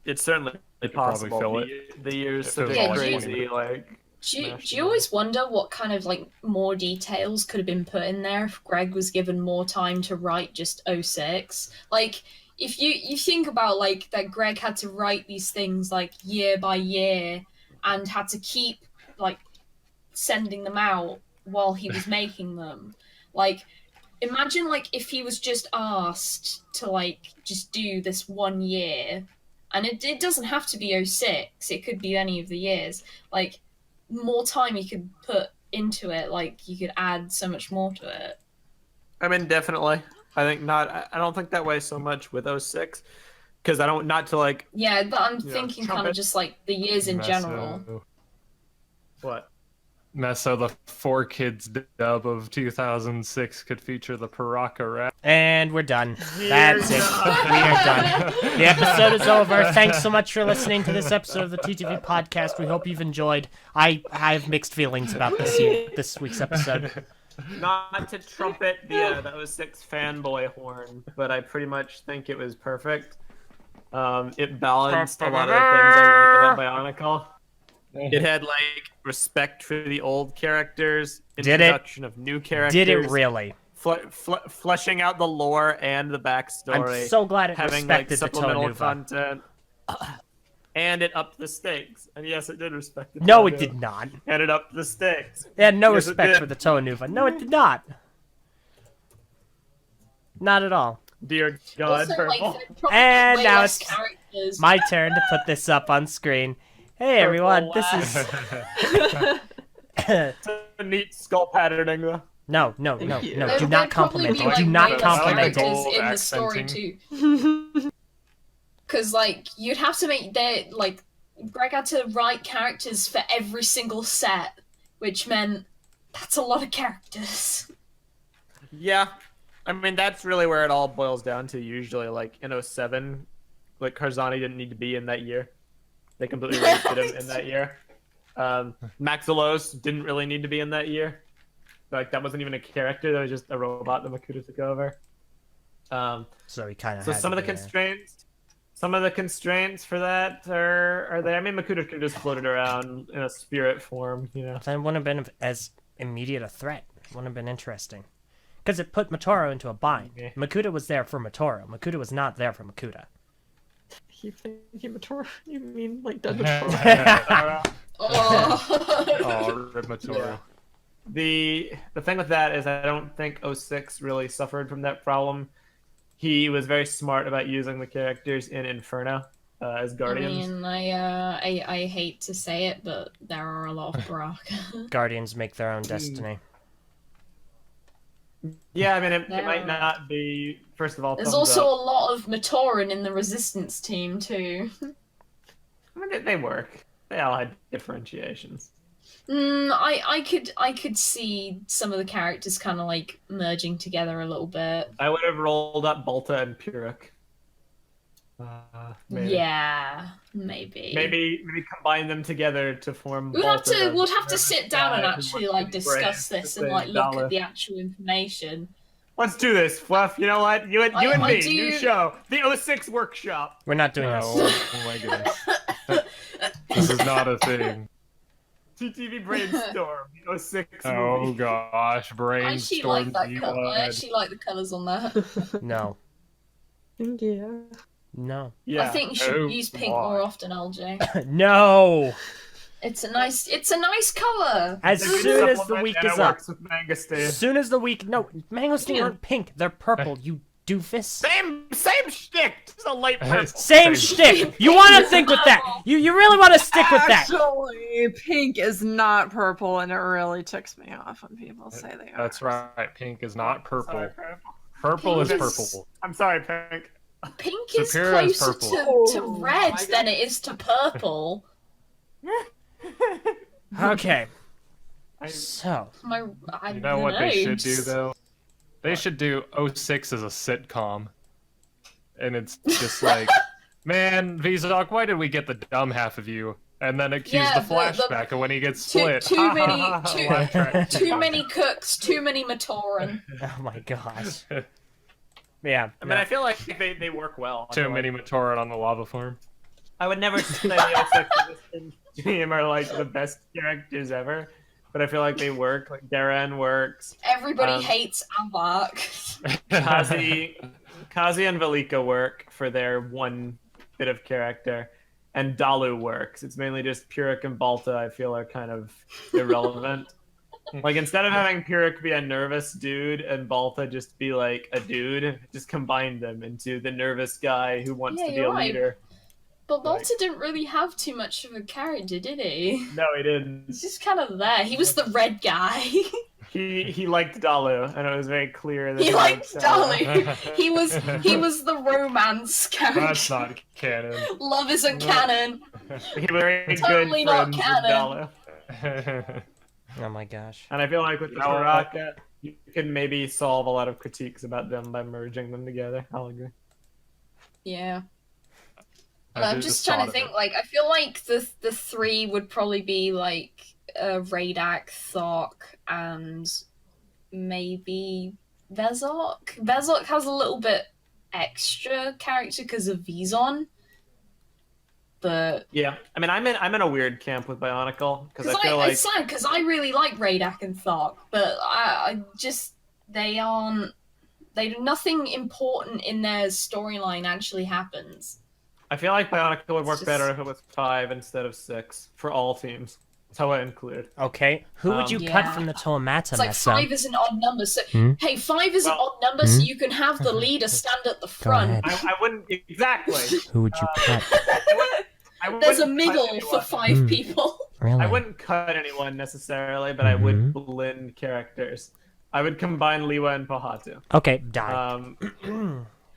it's certainly could probably possible. fill The years If so it was all crazy, like. Do you always wonder what kind of like more details could have been put in there if Greg was given more time to write just 06? Like, if you think about like that Greg had to write these things like year by year and had to keep like sending them out while he was making them. Like, imagine like if he was just asked to like just do this 1 year, and it doesn't have to be 06, it could be any of the years. Like, more time you could put into it, like you could add so much more to it. I mean, definitely. I think not. I don't think that way so much with 06, because I don't not to like Yeah, but I'm Yeah, thinking kind trumpet. of just like the years in general. what. Meso, the 4Kids dub of 2006 could feature the Paraka rap. And we're done. That's it. We are done. The episode is over. Thanks so much for listening to this episode of the TTV Podcast. We hope you've enjoyed. I have mixed feelings about this week's episode. Not to trumpet the 06 fanboy horn, but I pretty much think it was perfect. It balanced a lot of the things I like about Bionicle. It had like respect for the old characters, Did it? introduction of new characters. Did it really? Fleshing out the lore and the backstory. I'm so glad it having like respected the supplemental Tonuva. content. And it upped the stakes. And yes, it did respect the No, it Tonuva. did not. And it upped the stakes. It had no Yes, it respect did. for the Tonuva. No, it did not. Not at all. Dear God, Also, like, Purple. there are probably And way now less it's characters. My turn to put this up on screen. Hey everyone, this is It's a neat skull patterning though. no, you. do There'd not probably compliment be, it. like, Do way not less compliment characters it. in the story Accenting. too. Because like you'd have to make like Greg had to write characters for every single set, which meant that's a lot of characters. Yeah. I mean, that's really where it all boils down to usually. Like in 07, like Karzani didn't need to be in that year. They completely wasted him in that year. Maxilos didn't really need to be in that year. Like that wasn't even a character, that was just a robot that Makuta took over. So he kind of. So some of the constraints for that are there. I mean, Makuta could have just floated around in a spirit form, you know. That wouldn't have been as immediate a threat. Wouldn't have been interesting. Because it put Motoro into a bind. Yeah. Makuta was there for Motoro. Makuta was not there for Makuta. You think Matoro? You mean like Dead Matoro? Oh, Rip Motoro. The thing with that is I don't think 06 really suffered from that problem. He was very smart about using the characters in Inferno as guardians. I mean, I hate to say it, but there are a lot of Brock. Guardians make their own destiny. Yeah, I mean, it There might are- not be, first of all, There's thumbs also up. a lot of Matoran in the Resistance team too. I mean, they work. They all had differentiations. I could see some of the characters kind of like merging together a little bit. I would have rolled up Balta and Pyrrhic. Maybe. Yeah, maybe. Maybe combine them together to form. We'd have Balta, to sit down and guy who actually wants like to be discuss brave, this to and save like look Dala. at the actual information. Let's do this, Phweff. You know what? You and I me, do- new show, the 06 workshop. We're not doing No, this. oh my goodness. This is not a thing. TTV brainstorm, the 06 Oh movie. gosh, I actually like brainstorm. that color. I actually like the colors on that. No. Yeah. No. Yeah. I think you should Oh, use pink God. more often, Eljay. No! It's a nice color. As It's a good soon as the supplement, week and is it up. works with Mangosteen. As soon as the week... No, mangosteen aren't pink. They're purple, you doofus. Same shtick. Just a light purple. Same shtick. You want to think with that. You really want to stick with that. Actually, pink is not purple, and it really ticks me off when people say they are. That's right. Pink is not purple. Sorry, purple. Purple is Pink is- purple. I'm sorry, Pink. Pink is Superior is closer purple. to Oh, red my than it is to purple. Okay, I, so... I You know what they should do though? They should do 06 as a sitcom. And it's just like, man, Vizok, why did we get the dumb half of you? And then accuse Yeah, the the- flashback of when he gets Too, split. too many, Laugh track. too many cooks, too many Matoran. Oh my gosh. Yeah. I mean, I feel like they work well. I Too feel many like- Matoran on the lava farm. I would never say the 06 Resistance team are like the best characters ever, but I feel like they work. Like Darren works. Everybody hates Avak. Kazi and Velika work for their one bit of character, and Dalu works. It's mainly just Pyrrhic and Balta I feel are kind of irrelevant. Like, instead of having Pyrrhic be a nervous dude and Balta just be like a dude, just combine them into the nervous guy who wants Yeah, to be you're a right. leader. But Balta didn't really have too much of a character, did he? No, he didn't. He's just kind of there. He was the red guy. He liked Dalu, and it was very clear that He liked Dalu. Dalu. He was the romance character. That's not canon. Love isn't canon. He was very Totally good not friends with canon. Dalu. Oh my gosh. And I feel like with the You know what? Baraka, you can maybe solve a lot of critiques about them by merging them together. I'll agree. Yeah. I I'm just trying thought to of think. it. Like, I feel like the three would probably be like Radak, Thok, and maybe Vezok. Vezok has a little bit extra character because of Vizon, but Yeah, I mean, I'm in a weird camp with Bionicle because I feel like it's sad because I really like Radak and Thok, but I just they nothing important in their storyline actually happens. I feel like Bionicle would work It's better just- if it was 5 instead of 6 for all teams. That's how I include. Okay, who would you cut Yeah. from the Toamata, It's like Meso? 5 is an odd number, so Hmm? hey, 5 is an Well- odd number, so Hmm? you can have the leader stand at the front. ahead. I wouldn't exactly. Who would you cut? I wouldn't There's a cut middle anyone. for 5 Hmm. people. Really? I wouldn't cut anyone necessarily, but I would Mhm. blend characters. I would combine Liwa and Pahatu. Okay, die.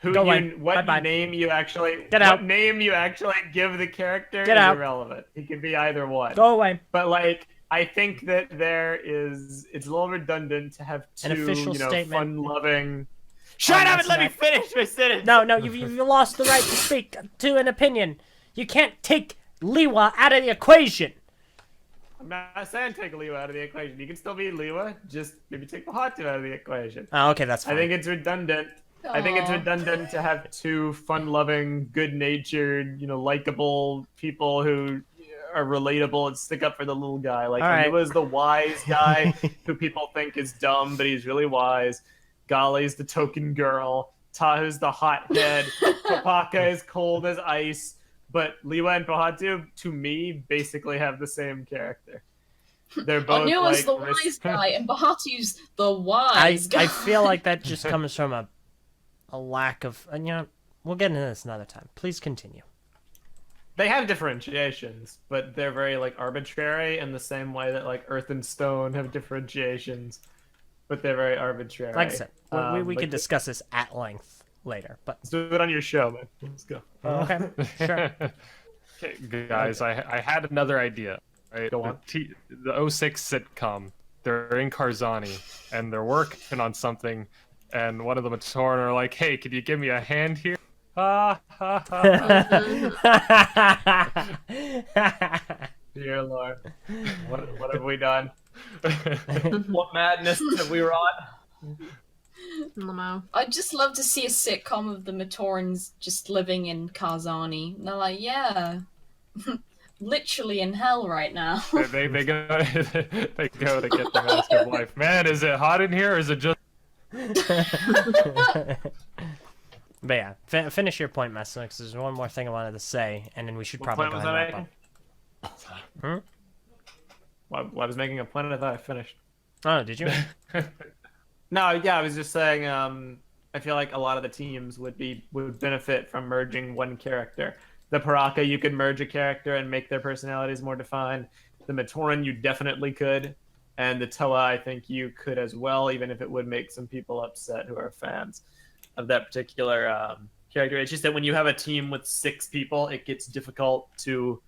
Who Go you, away. what Bye-bye. name you actually Get what out. name you actually give the character Get is out. irrelevant. He can be either one. Go away. But like I think that it's a little redundant to have two, An official statement. fun-loving. Shut up and let me finish my sentence. No, you've lost the right to speak to an opinion. You can't take Liwa out of the equation. I'm not saying take Liwa out of the equation. You can still be Liwa, just maybe take Pahatu out of the equation. Oh, okay, that's fine. I think it's redundant. I think it's Aw. redundant to have two fun-loving, good-natured, likable people who are relatable and stick up for the little guy. Like All right. he was the wise guy who people think is dumb, but he's really wise. Golly's the token girl, Tahu's the hothead, Papaka is cold as ice, but Liwa and Pahatu, to me, basically have the same character. They're both Onua's like the wise guy, and Bahatu's the wise guy. I feel like that just comes from a lack of... And, we'll get into this another time. Please continue. They have differentiations, but they're very like arbitrary in the same way that like Earth and Stone have differentiations, but they're very arbitrary. Like I said, we could discuss this at length later, but... Let's do it on your show, man. Let's go. Okay, sure. Okay, guys, I had another idea. Right? Go on. The 06 sitcom. They're in Karzani, and they're working on something, and one of them and Torn are like, "Hey, can you give me a hand here?" Ha ha ha. Dear Lord, what have we done? What madness have we wrought? Limo. I'd just love to see a sitcom of the Matorans just living in Karzani. And they're like, yeah, literally in hell right now. they go they go to get the Mask of Life. Man, is it hot in here, or is it just? But yeah, finish your point, Meso, because there's one more thing I wanted to say, and then we should What probably point go was ahead I and wrap making? up. Well, I was making a point and I thought I finished. Oh, did you? No, yeah, I was just saying. I feel like a lot of the teams would benefit from merging one character. The Paraka, you could merge a character and make their personalities more defined. The Matoran, you definitely could, and the Toa, I think you could as well, even if it would make some people upset who are fans of that particular character. It's just that when you have a team with 6 people, it gets difficult to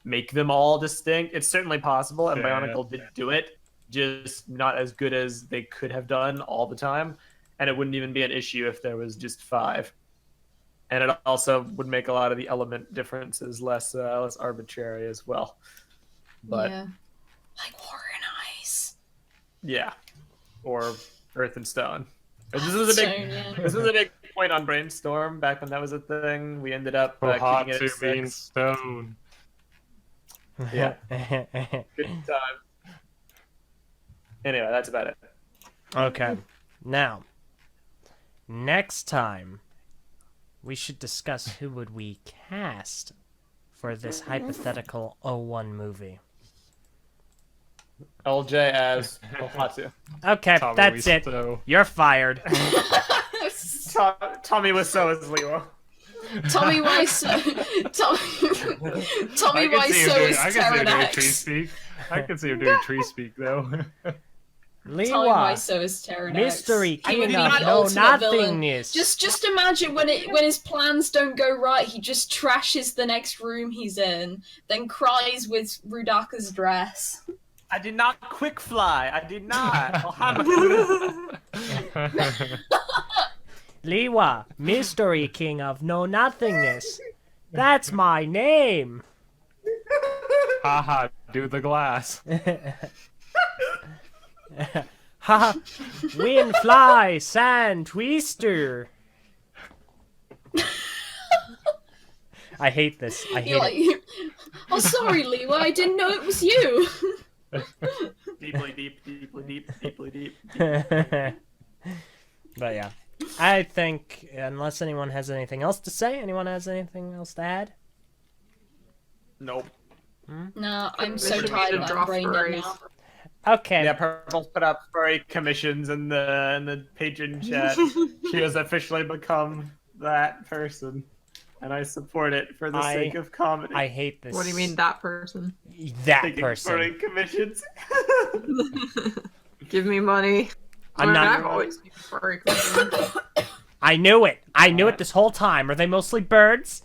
make them all distinct. It's certainly possible, and Bionicle did do it, just not as good as they could have done all the time. And it wouldn't even be an issue if there was just 5. And it also would make a lot of the element differences less arbitrary as well. But yeah. Like Water and Ice. yeah, or Earth and Stone. This was a big point on Brainstorm back when that was a thing. We ended up hot keeping it at to being 6. stone. Yeah, good time. Anyway, that's about it. Okay. Now, next time, we should discuss who would we cast for this hypothetical 01 movie. Eljay as Ohatu. Okay, Tommy that's it. Wiseau. You're fired. Tommy Wiseau as Leo. Tommy Wiseau. Tommy Wiseau is I can see him doing tree Pterodactyl. speak. I can see him doing tree speak though. Tommy Liwa, Wiseau is Pterodactyl. mystery He would king be of the no ultimate villain. nothingness. Just imagine when his plans don't go right, he just trashes the next room he's in, then cries with Rudaka's dress. I did not quick fly. I did not. Liwa, mystery king of no nothingness. That's my name. Haha, do the glass. Ha! Wind, fly, sand, twister. I hate this. I hate You're it. like, oh, sorry, Liwa, I didn't know it was you. Deeply deep, deeply deep, deeply deep. But yeah, I think unless anyone has anything else to say, anyone has anything else to add? Nope. No, I'm so Should we tired of draw that brain dead furries? now. Okay. Yeah, Prpl put up furry commissions in the patron chat. She has officially become that person, and I support it for the sake of comedy. I hate this. What do you mean, that person? That Taking person. furry commissions. Give me money. I'm not- I've always been furry collector. I knew it. I knew it this whole time. Are they mostly birds?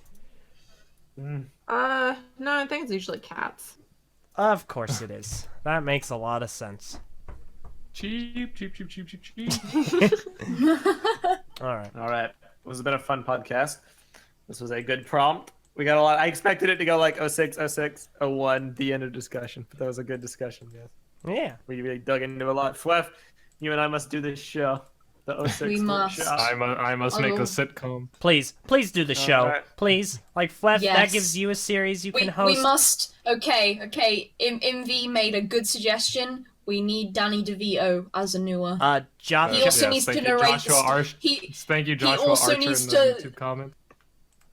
No, I think it's usually cats. Of course it is. That makes a lot of sense. Cheap, cheap, cheap, cheap, cheap, cheap. All right. All right. This has been a fun podcast. This was a good prompt. We got a lot. I expected it to go like 06, 06, 01, the end of discussion. But that was a good discussion, yes. Yeah. We really dug into a lot. Phweff, you and I must do this show. The 06 We must. show. I must make a Oh. sitcom. Please do the show. Alright. Please. Like Phweff, that Yes. gives you a series you can host. We must. Okay. Invi made a good suggestion. We need Danny DeVito as a newer. Josh. He also needs to narrate. Thank you, Joshua he also Archer needs in to. the YouTube comment.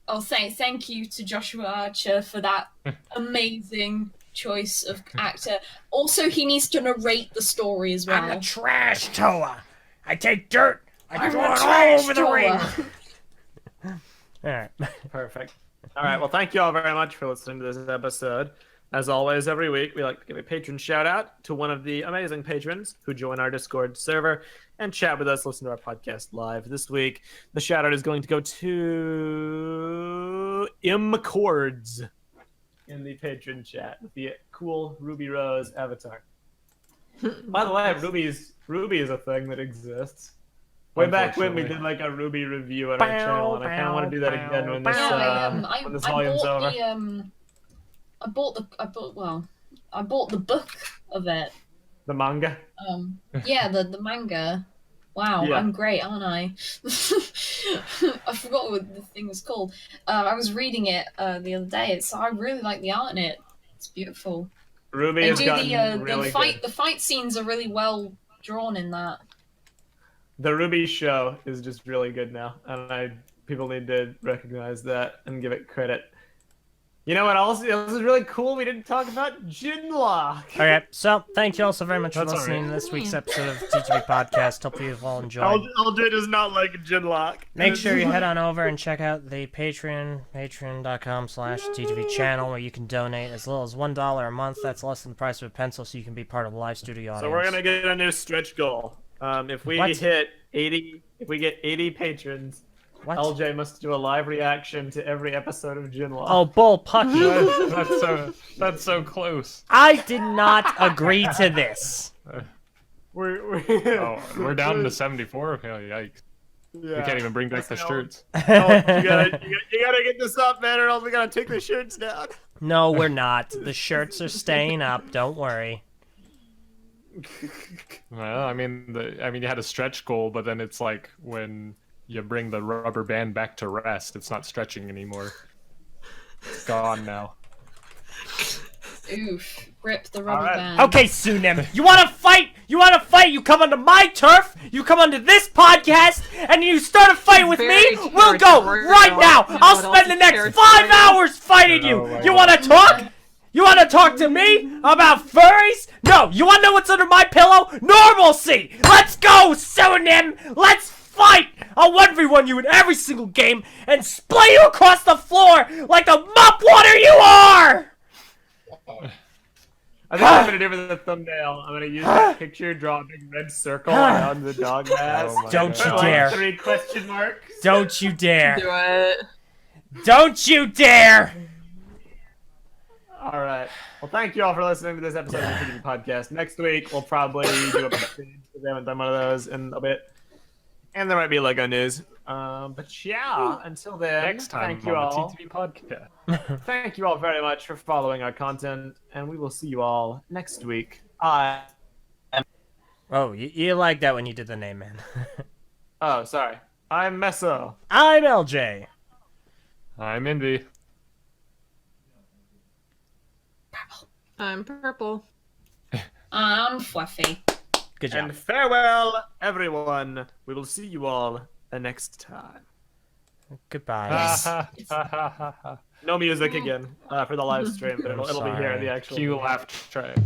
Oh, thank you to Joshua Archer for that amazing choice of actor. Also, he needs to narrate the story as well. I'm a trash tower. I take dirt. I I'm throw a it all trash over the ring. tower. All right. Perfect. All right. Well, thank you all very much for listening to this episode. As always, every week, we like to give a patron shout out to one of the amazing patrons who join our Discord server and chat with us, listen to our podcast live. This week, the shout out is going to go to McCords in the patron chat with the cool Ruby Rose avatar. By the way, Ruby is a thing that exists. Way back when we did like a Ruby review on our channel, and I kind of want to do that again when this volume's over. I bought the book of it. The manga? Yeah, the manga. Wow, Yeah. I'm great, aren't I? I forgot what the thing was called. I was reading it the other day. I really like the art in it. It's beautiful. Ruby They has do gotten the really fight. good. The fight scenes are really well drawn in that. The Ruby show is just really good now, and people need to recognize that and give it credit. You know what else is really cool? We didn't talk about Ginlock. Okay, so thank you all so very much for That's all listening right. to this week's episode of TTV Podcast. Hope you've all enjoyed. Eljay does not like Ginlock. Make sure you head on over and check out the Patreon, patreon.com/TTV channel, where you can donate as little as $1 a month. That's less than the price of a pencil, so you can be part of a live studio audience. So we're gonna get a new stretch goal. If we What? hit 80, if we get 80 patrons, What? Eljay must do a live reaction to every episode of Ginlock. Oh, bull pucky. That's so close. I did not agree to this. We're down to 74. Oh, yikes. Yeah. We can't even bring back the shirts. Oh, you gotta get this up, man, or else we gotta take the shirts down. No, we're not. The shirts are staying up. Don't worry. Well, I mean, you had a stretch goal, but then it's like when you bring the rubber band back to rest, it's not stretching anymore. It's gone now. Oof! Rip the rubber Alright. band. Okay, Sunim, you want to fight? You want to fight? You come onto my turf. You come onto this podcast, and you start a fight with me. Very We'll go territorial. right now. You know I'll what spend the else next is 5 hours fighting you. Oh my You want to talk? You want to talk to me about furries? No. You want to know what's under my pillow? Normalcy. Let's go, Sunim. Let's fight. I'll 1v1 you in every single game and splay you across the floor like the mop water you are. I think what I'm gonna do with the thumbnail, I'm gonna use that picture, draw a big red circle around the dog mask. Oh my Don't you God. dare. 3 question marks. Don't you dare. Do it. Don't you dare. All right. Well, thank you all for listening to this episode of the TTV Podcast. Next week, we'll probably do a because we haven't done one of those in a bit. And there might be Lego news. But yeah, until then, Next time thank you on all. the TTV Podcast. Thank you all very much for following our content, and we will see you all next week. Oh, you like that when you did the name, man. Oh, sorry. I'm Meso. I'm Eljay. I'm Invi. I'm Prpl. I'm Phweff. Good job. And farewell, everyone. We will see you all next time. Goodbye. No music again for the live stream, but it'll be here in the actual. Cue laugh track.